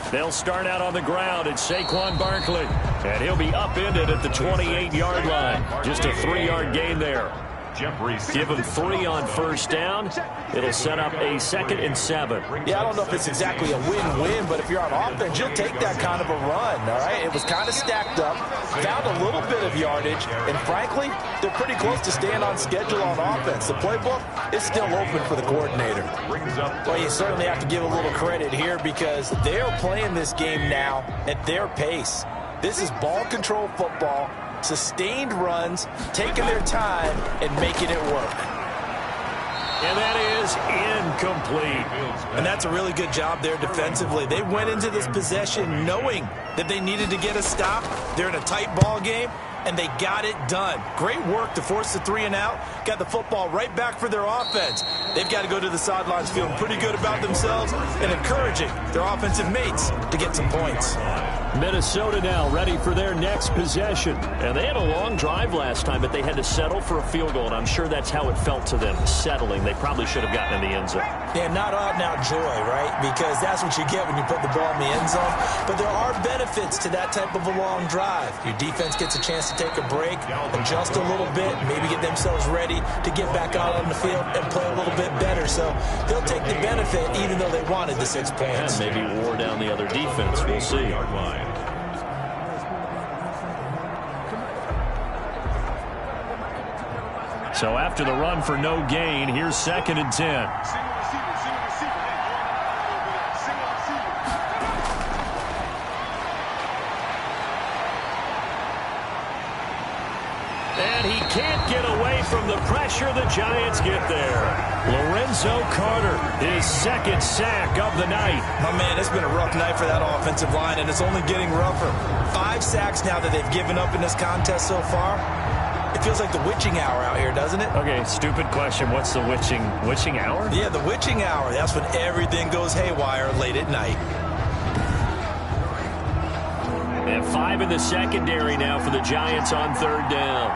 They'll start out on the ground. It's Saquon Barkley. And he'll be upended at the 28-yard line. Just a 3-yard gain there. Give him 3 on 1st down. It'll set up a 2nd and 7. Yeah, I don't know if it's exactly a win-win, but if you're on offense, you'll take that kind of a run, all right? It was kind of stacked up, found a little bit of yardage, and frankly, they're pretty close to staying on schedule on offense. The playbook is still open for the coordinator. Well, you certainly have to give a little credit here because they're playing this game now at their pace. This is ball control football. Sustained runs, taking their time, and making it work. And that is incomplete. And that's a really good job there defensively. They went into this possession knowing that they needed to get a stop. They're in a tight ball game, and they got it done. Great work to force the 3 and out. Got the football right back for their offense. They've got to go to the sidelines feeling pretty good about themselves and encouraging their offensive mates to get some points. Minnesota now ready for their next possession. And they had a long drive last time, but they had to settle for a field goal, and I'm sure that's how it felt to them, settling. They probably should have gotten in the end zone. Yeah, not out-and-out joy, right? Because that's what you get when you put the ball in the end zone. But there are benefits to that type of a long drive. Your defense gets a chance to take a break, adjust a little bit, maybe get themselves ready to get back out on the field and play a little bit better. So they'll take the benefit even though they wanted the 6 points. And maybe wore down the other defense. We'll see. So after the run for no gain, here's 2nd and 10. And he can't get away from the pressure. The Giants get there. Lorenzo Carter, his 2nd sack of the night. My man, it's been a rough night for that offensive line, and it's only getting rougher. 5 sacks now that they've given up in this contest so far. It feels like the witching hour out here, doesn't it? Okay, stupid question. What's the witching hour? Yeah, the witching hour. That's when everything goes haywire late at night. And 5 in the secondary now for the Giants on 3rd down.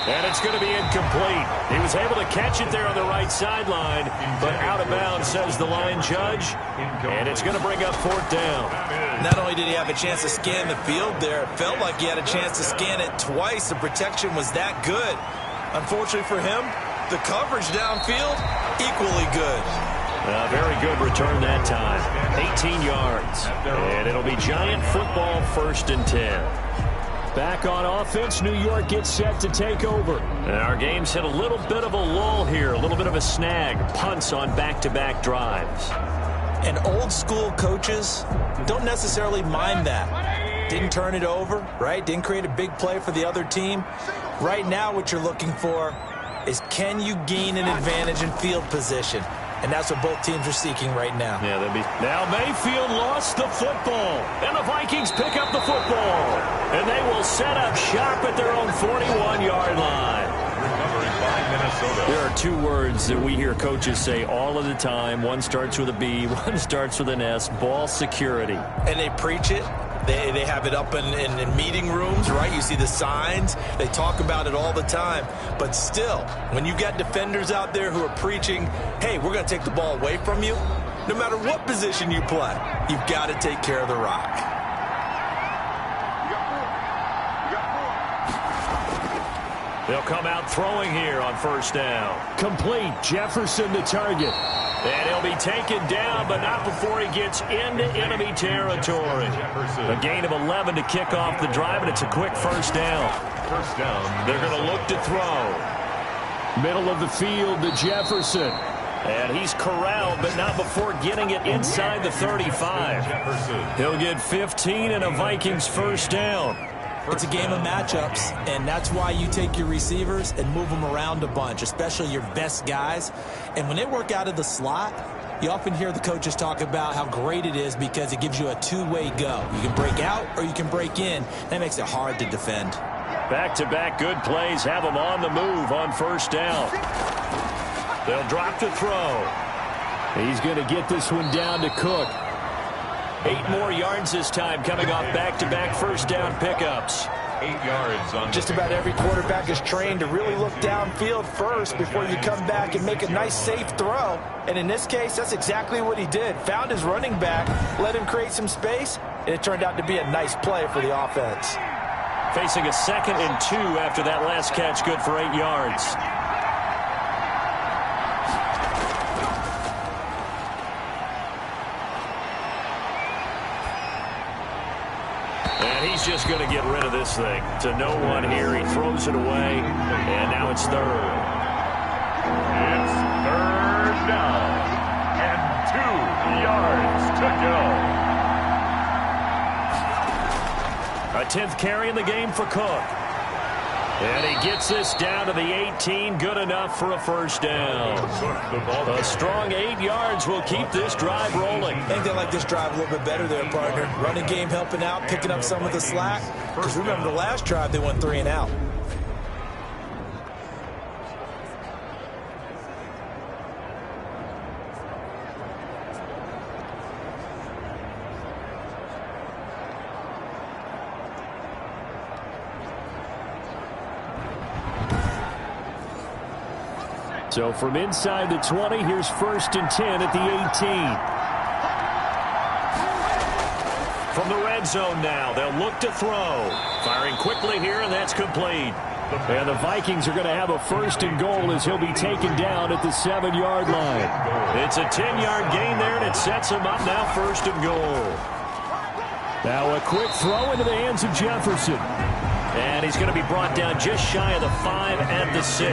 And it's going to be incomplete. He was able to catch it there on the right sideline, but out of bounds, says the line judge. And it's going to bring up 4th down. Not only did he have a chance to scan the field there, it felt like he had a chance to scan it twice. The protection was that good. Unfortunately for him, the coverage downfield, equally good. Very good return that time. 18 yards. And it'll be Giant football, 1st and 10. Back on offense, New York gets set to take over. And our game's hit a little bit of a lull here, a little bit of a snag. Punts on back-to-back drives. And old-school coaches don't necessarily mind that. Didn't turn it over, right? Didn't create a big play for the other team. Right now what you're looking for is, can you gain an advantage in field position? And that's what both teams are seeking right now. Yeah, now Mayfield lost the football. And the Vikings pick up the football. And they will set up shop at their own 41-yard line. Recovering by Minnesota. There are 2 words that we hear coaches say all of the time. One starts with a B, one starts with an S. Ball security. And they preach it. They have it up in meeting rooms, right? You see the signs. They talk about it all the time. But still, when you got defenders out there who are preaching, hey, we're going to take the ball away from you, no matter what position you play, you've got to take care of the rock. They'll come out throwing here on 1st down. Complete. Jefferson the target. And he'll be taken down, but not before he gets into enemy territory. A gain of 11 to kick off the drive, and it's a quick 1st down. They're going to look to throw. Middle of the field to Jefferson. And he's corralled, but not before getting it inside the 35. He'll get 15 and a Vikings 1st down. It's a game of matchups, and that's why you take your receivers and move them around a bunch, especially your best guys. And when they work out of the slot, you often hear the coaches talk about how great it is because it gives you a 2-way go. You can break out or you can break in. That makes it hard to defend. Back-to-back good plays have them on the move on 1st down. They'll drop to throw. He's going to get this one down to Cook. 8 more yards this time coming off back-to-back 1st down pickups. 8 yards on just about every quarterback is trained to really look downfield first before you come back and make a nice safe throw. And in this case, that's exactly what he did. Found his running back, let him create some space, and it turned out to be a nice play for the offense. Facing a 2nd and 2 after that last catch, good for 8 yards. And he's just going to get rid of this thing. To no one here. He throws it away. And now it's 3rd. It's 3rd down. And 2 yards to go. A 10th carry in the game for Cook. And he gets this down to the 18. Good enough for a 1st down. A strong 8 yards will keep this drive rolling. I think they like this drive a little bit better there, partner. Running game helping out, picking up some of the slack. Because remember the last drive, they went 3 and out. So from inside the 20, here's 1st and 10 at the 18. From the red zone now, they'll look to throw. Firing quickly here, and that's complete. And the Vikings are going to have a 1st and goal as he'll be taken down at the 7-yard line. It's a 10-yard gain there, and it sets him up now 1st and goal. Now a quick throw into the hands of Jefferson. And he's going to be brought down just shy of the 5 at the 6.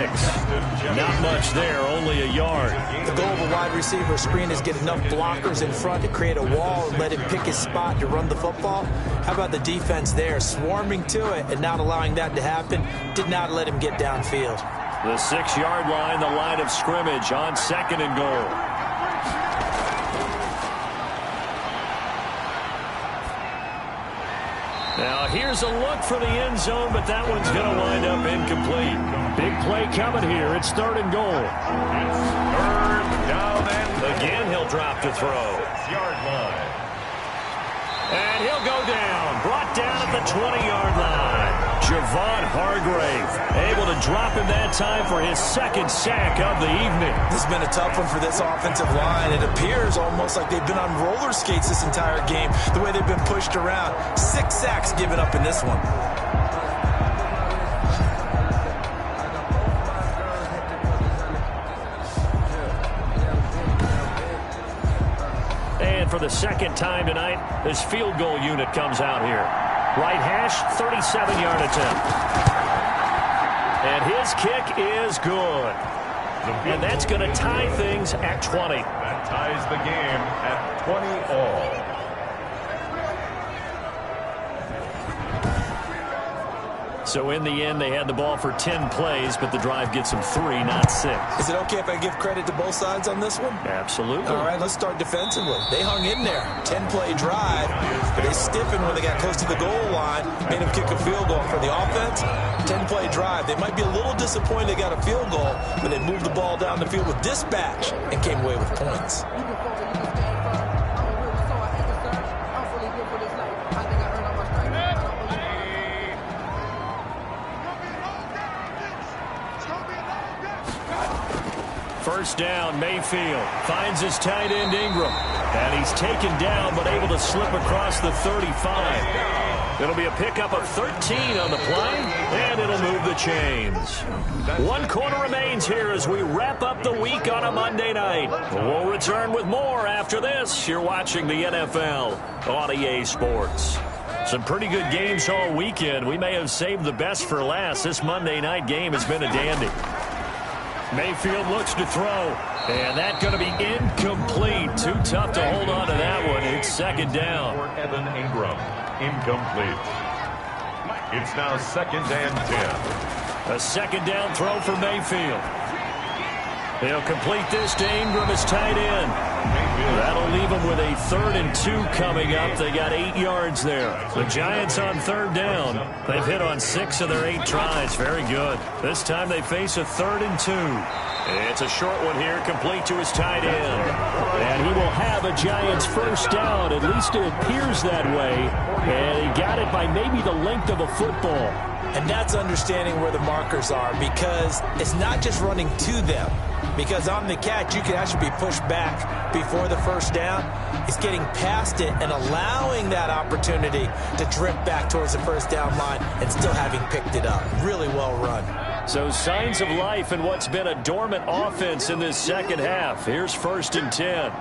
Not much there, only a yard. The goal of a wide receiver screen is get enough blockers in front to create a wall and let him pick his spot to run the football. How about the defense there, swarming to it and not allowing that to happen? Did not let him get downfield. The 6-yard line, the line of scrimmage on 2nd and goal. Now here's a look for the end zone, but that one's going to wind up incomplete. Big play coming here. It's 3rd and goal. It's 3rd down and again he'll drop to throw. 6-yard line. And he'll go down. Brought down at the 20-yard line. Javon Hargrave able to drop him that time for his 2nd sack of the evening. This has been a tough one for this offensive line. It appears almost like they've been on roller skates this entire game, the way they've been pushed around. 6 sacks given up in this one. And for the 2nd time tonight, this field goal unit comes out here. Right hash, 37-yard attempt. And his kick is good. And that's going to tie things at 20. That ties the game at 20 all. So in the end, they had the ball for 10 plays, but the drive gets them 3, not 6. Is it okay if I give credit to both sides on this one? Absolutely. All right, let's start defensively. They hung in there. 10-play drive, but they stiffened when they got close to the goal line, made them kick a field goal. For the offense, 10-play drive. They might be a little disappointed they got a field goal, but they moved the ball down the field with dispatch and came away with points. First down, Mayfield finds his tight end Ingram. And he's taken down but able to slip across the 35. It'll be a pickup of 13 on the play, and it'll move the chains. 1 quarter remains here as we wrap up the week on a Monday night. We'll return with more after this. You're watching the NFL on EA Sports. Some pretty good games all weekend. We may have saved the best for last. This Monday night game has been a dandy. Mayfield looks to throw, and that's going to be incomplete. Too tough to hold on to that one. It's 2nd down. For Evan Ingram, incomplete. It's now 2nd and 10. A 2nd down throw for Mayfield. They'll complete this to Ingram as tight end. That'll leave them with a 3rd and 2 coming up. They got 8 yards there. The Giants on 3rd down. They've hit on 6 of their 8 tries. Very good. This time they face a 3rd and 2. It's a short one here, complete to his tight end. And he will have a Giants 1st down. At least it appears that way. And he got it by maybe the length of a football. And that's understanding where the markers are, because it's not just running to them. Because on the catch, you can actually be pushed back before the 1st down. It's getting past it and allowing that opportunity to drift back towards the 1st down line and still having picked it up. Really well run. So signs of life in what's been a dormant offense in this 2nd half. Here's 1st and 10.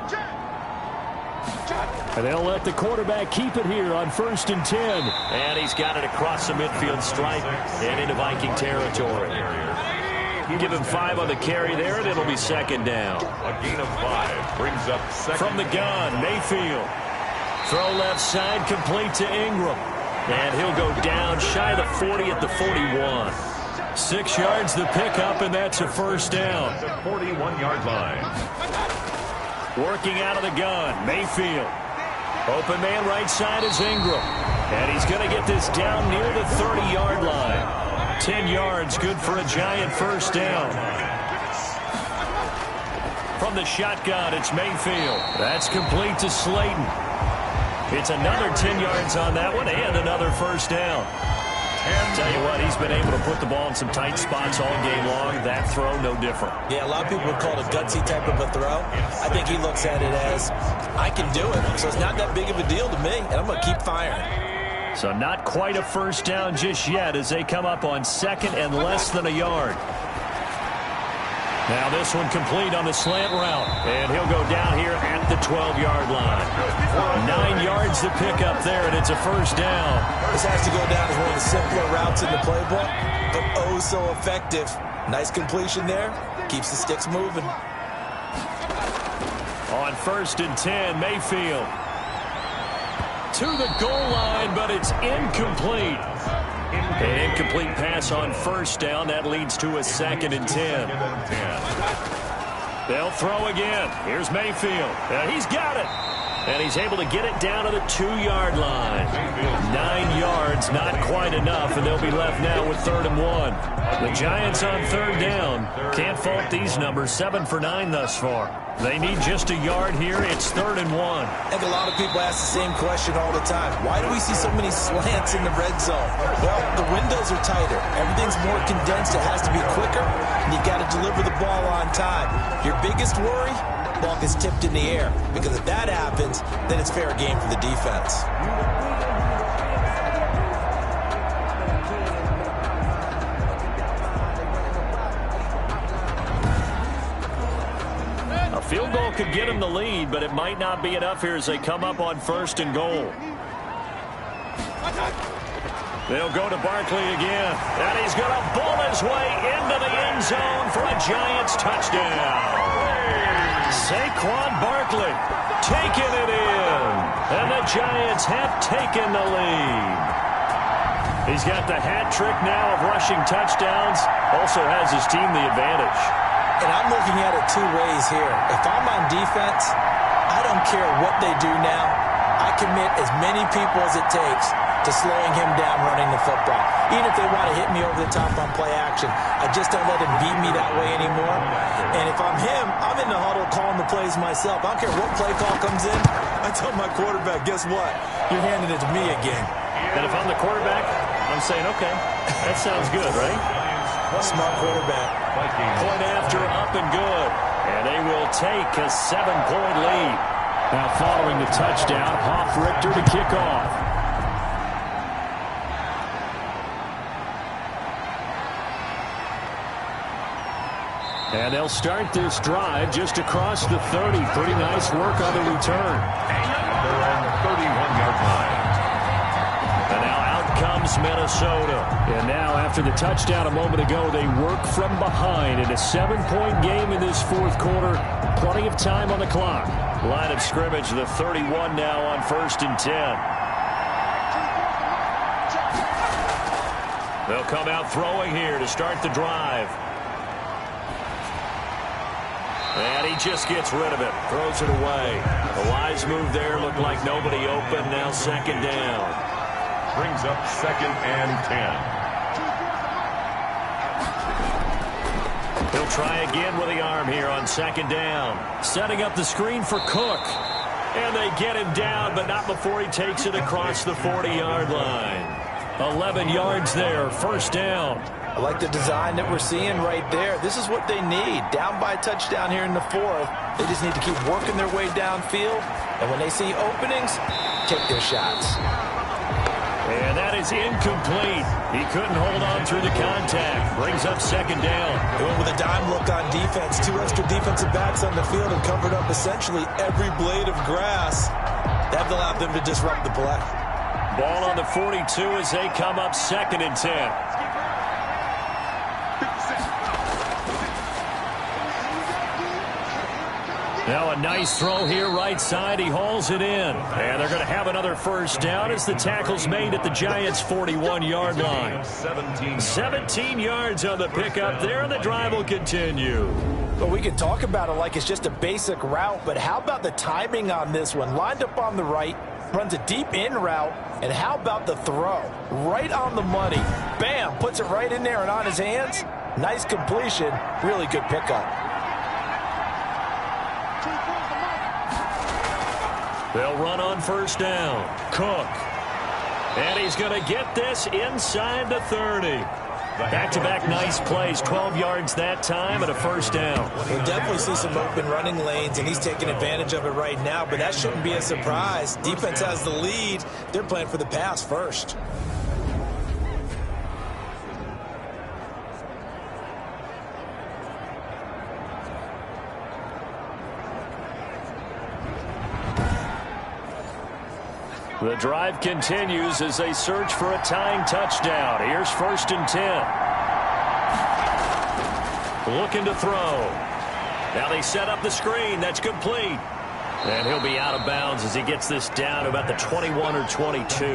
And they'll let the quarterback keep it here on 1st and 10. And he's got it across the midfield stripe and into Viking territory. Give him 5 on the carry there, and it'll be 2nd down. A gain of 5 brings up 2nd. From the gun, Mayfield. Throw left side, complete to Ingram. And he'll go down shy of the 40 at the 41. 6 yards the pickup, and that's a 1st down. The 41-yard line. Working out of the gun, Mayfield. Open man right side is Ingram. And he's going to get this down near the 30-yard line. 10 yards, good for a Giant 1st down. From the shotgun, it's Mayfield. That's complete to Slayton. It's another 10 yards on that one and another 1st down. Tell you what, he's been able to put the ball in some tight spots all game long. That throw, no different. Yeah, a lot of people would call it a gutsy type of a throw. I think he looks at it as, I can do it, so it's not that big of a deal to me, and I'm going to keep firing. So not quite a first down just yet as they come up on second and less than a yard. Now this one complete on the slant route, and he'll go down here at the 12-yard line. 9 yards to pick up there, and it's a first down. This has to go down as one of the simpler routes in the playbook, but oh so effective. Nice completion there. Keeps the sticks moving. On 1st and 10, Mayfield. To the goal line, but it's incomplete. An incomplete pass on first down. That leads to a 2nd and 10. They'll throw again. Here's Mayfield. He's got it. And he's able to get it down to the 2-yard line. 9 yards, not quite enough, and they'll be left now with 3rd and 1. The Giants on 3rd down. Can't fault these numbers. 7 for 9 thus far. They need just a yard here. It's 3rd and 1. I think a lot of people ask the same question all the time. Why do we see so many slants in the red zone? Well, the windows are tighter. Everything's more condensed. It has to be quicker, and you got to deliver the ball on time. Your biggest worry? Ball gets tipped in the air, because if that happens, then it's fair game for the defense. A field goal could get them the lead, but it might not be enough here as they come up on 1st and goal. They'll go to Barkley again, and he's going to bull his way into the end zone for a Giants touchdown. Saquon Barkley taking it in, and the Giants have taken the lead. He's got the hat trick now of rushing touchdowns, also has his team the advantage. And I'm looking at it 2 ways here. If I'm on defense, I don't care what they do now. I commit as many people as it takes to slowing him down running the football. Even if they want to hit me over the top on play action, I just don't let him beat me that way anymore. And if I'm him, I'm in the huddle calling the plays myself. I don't care what play call comes in. I tell my quarterback, guess what? You're handing it to me again. And if I'm the quarterback, I'm saying, okay, that sounds good, right? Smart quarterback. Point after, up and good. And they will take a 7-point lead. Now following the touchdown, Richter to kick off. And they'll start this drive just across the 30. Pretty nice work on the return. They're on the 31-yard line. And now out comes Minnesota. And now after the touchdown a moment ago, they work from behind in a 7-point game in this 4th quarter. Plenty of time on the clock. Line of scrimmage, the 31 now on 1st and 10. They'll come out throwing here to start the drive. And he just gets rid of it. Throws it away. A wise move there. Looked like nobody open. Now 2nd down. Brings up 2nd and 10. He'll try again with the arm here on 2nd down. Setting up the screen for Cook. And they get him down, but not before he takes it across the 40-yard line. 11 yards there. 1st down. I like the design that we're seeing right there. This is what they need. Down by a touchdown here in the 4th. They just need to keep working their way downfield. And when they see openings, take their shots. And that is incomplete. He couldn't hold on through the contact. Brings up 2nd down. They went with a dime look on defense. 2 extra defensive backs on the field and covered up essentially every blade of grass. That allowed them to disrupt the play. Ball on the 42 as they come up 2nd and 10. Now a nice throw here right side. He hauls it in. And they're going to have another 1st down as the tackle's made at the Giants' 41-yard line. 17 yards on the pickup there, and the drive will continue. Well, we can talk about it like it's just a basic route, but how about the timing on this one? Lined up on the right, runs a deep in route, and how about the throw? Right on the money. Bam, puts it right in there and on his hands. Nice completion. Really good pickup. They'll run on 1st down. Cook. And he's going to get this inside the 30. Back-to-back nice plays, 12 yards that time and a first down. We'll definitely see some open running lanes, and he's taking advantage of it right now, but that shouldn't be a surprise. Defense has the lead. They're playing for the pass first. The drive continues as they search for a tying touchdown. Here's 1st and 10. Looking to throw. Now they set up the screen. That's complete. And he'll be out of bounds as he gets this down to about the 21 or 22.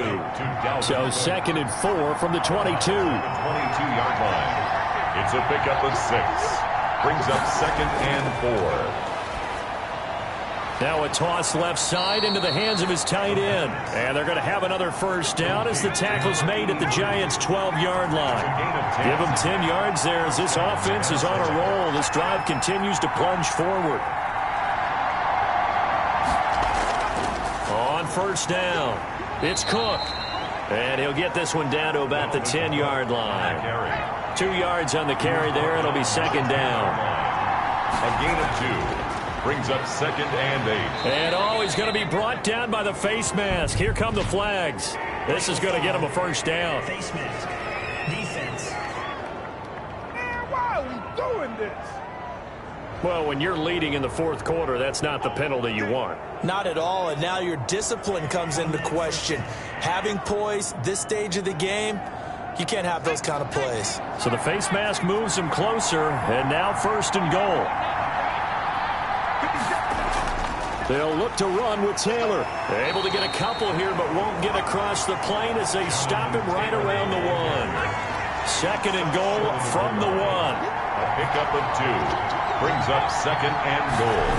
So 2nd and 4 from the 22. 22-yard line. It's a pickup of 6. Brings up 2nd and 4. Now a toss left side into the hands of his tight end. And they're going to have another first down as the tackle's made at the Giants' 12-yard line. Give them 10 yards there as this offense is on a roll. This drive continues to plunge forward. On 1st down, it's Cook. And he'll get this one down to about the 10-yard line. 2 yards on the carry there. It'll be 2nd down. A gain of 2. Brings up 2nd and 8. And he's going to be brought down by the face mask. Here come the flags. This is going to get him a first down. Face mask. Defense. Man, why are we doing this? Well, when you're leading in the 4th quarter, that's not the penalty you want. Not at all, and now your discipline comes into question. Having poise this stage of the game, you can't have those kind of plays. So the face mask moves him closer, and now 1st and goal. They'll look to run with Taylor. They're able to get a couple here, but won't get across the plane as they stop him right around the 1. 2nd and goal from the 1. A pickup of 2. Brings up 2nd and goal.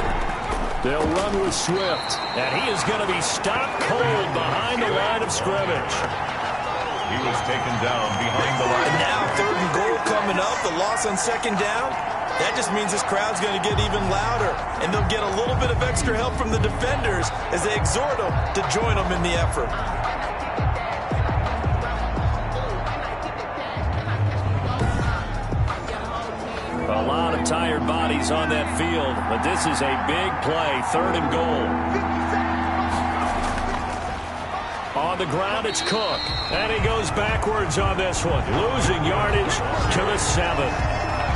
They'll run with Swift. And he is going to be stopped cold behind the line of scrimmage. He was taken down behind the line. And now 3rd and goal coming up. The loss on 2nd down. That just means this crowd's going to get even louder, and they'll get a little bit of extra help from the defenders as they exhort them to join them in the effort. A lot of tired bodies on that field, but this is a big play, 3rd and goal. On the ground, it's Cook, and he goes backwards on this one, losing yardage to the 7.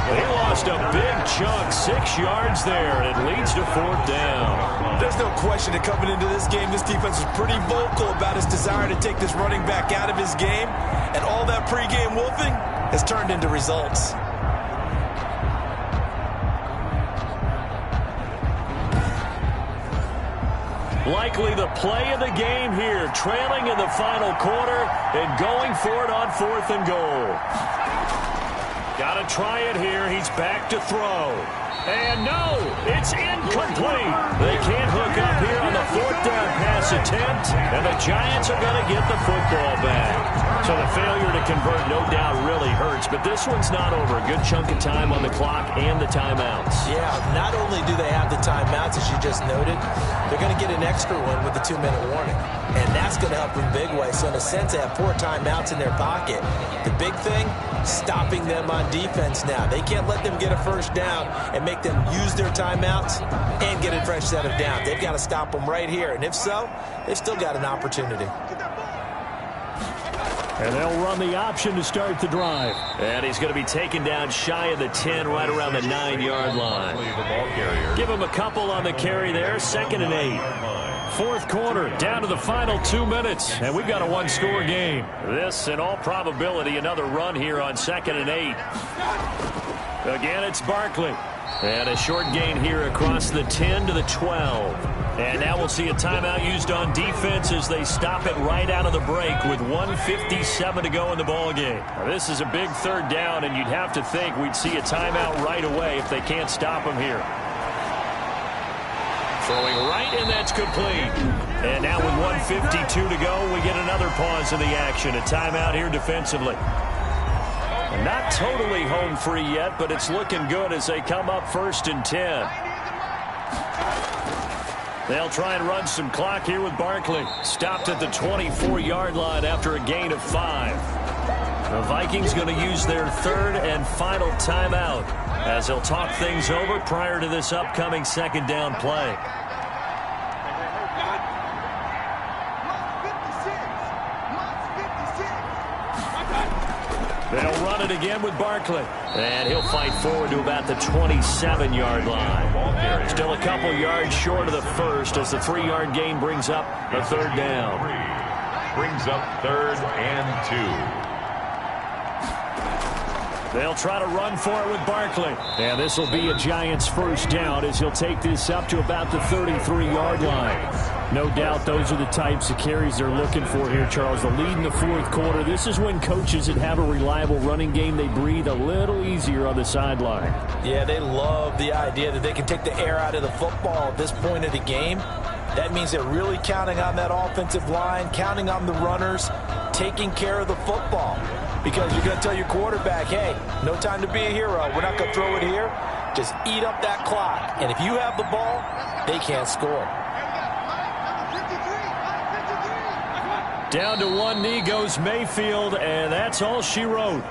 He lost a big chunk, 6 yards there, and it leads to 4th down. There's no question that coming into this game, this defense was pretty vocal about his desire to take this running back out of his game, and all that pregame wolfing has turned into results. Likely the play of the game here, trailing in the final quarter and going for it on 4th and goal. Got to try it here. He's back to throw. And no, it's incomplete. They can't hook up here on the 4th down pass attempt, and the Giants are going to get the football back. So the failure to convert no doubt really hurts, but this one's not over. A good chunk of time on the clock and the timeouts. Yeah, not only do they have the timeouts, as you just noted, they're going to get an extra one with the 2-minute warning. And that's going to help in a big way. So in a sense, they have 4 timeouts in their pocket. The big thing, stopping them on defense now. They can't let them get a first down and make them use their timeouts and get a fresh set of downs. They've got to stop them right here. And if so, they've still got an opportunity. And they'll run the option to start the drive. And he's going to be taken down shy of the 10, right around the 9-yard line. Give him a couple on the carry there, 2nd and 8. 4th quarter, down to the final 2 minutes, and we've got a 1-score game. This, in all probability, another run here on 2nd and 8. Again, it's Barkley. And a short gain here across the 10 to the 12. And now we'll see a timeout used on defense as they stop it right out of the break with 1:57 to go in the ballgame. Now, this is a big 3rd down, and you'd have to think we'd see a timeout right away if they can't stop him here. Throwing right, and that's complete. And now with 1:52 to go, we get another pause in the action. A timeout here defensively. Not totally home free yet, but it's looking good as they come up 1st and 10. They'll try and run some clock here with Barkley. Stopped at the 24-yard line after a gain of 5. The Vikings going to use their third and final timeout as they'll talk things over prior to this upcoming second down play. They'll run it again with Barkley. And he'll fight forward to about the 27-yard line. Still a couple yards short of the first as the 3-yard gain brings up a third down. Brings up 3rd and 2. They'll try to run for it with Barkley. And this will be a Giants first down as he'll take this up to about the 33-yard line. No doubt those are the types of carries they're looking for here, Charles. The lead in the fourth quarter. This is when coaches that have a reliable running game, they breathe a little easier on the sideline. Yeah, they love the idea that they can take the air out of the football at this point of the game. That means they're really counting on that offensive line, counting on the runners, taking care of the football. Because you're going to tell your quarterback, hey, no time to be a hero. We're not going to throw it here. Just eat up that clock. And if you have the ball, they can't score. Down to one knee goes Mayfield, and that's all she wrote.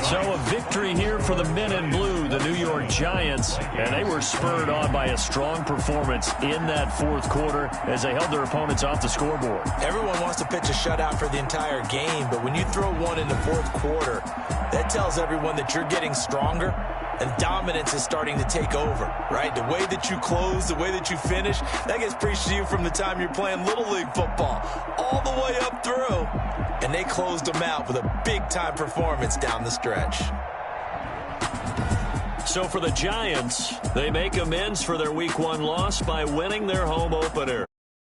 So a victory here for the men in blue, the New York Giants, and they were spurred on by a strong performance in that fourth quarter as they held their opponents off the scoreboard. Everyone wants to pitch a shutout for the entire game, but when you throw one in the fourth quarter, that tells everyone that you're getting stronger and dominance is starting to take over, right? The way that you close, the way that you finish, that gets preached to you from the time you're playing Little League football all the way up through. And they closed them out with a big-time performance down the stretch. So for the Giants, they make amends for their Week 1 loss by winning their home opener.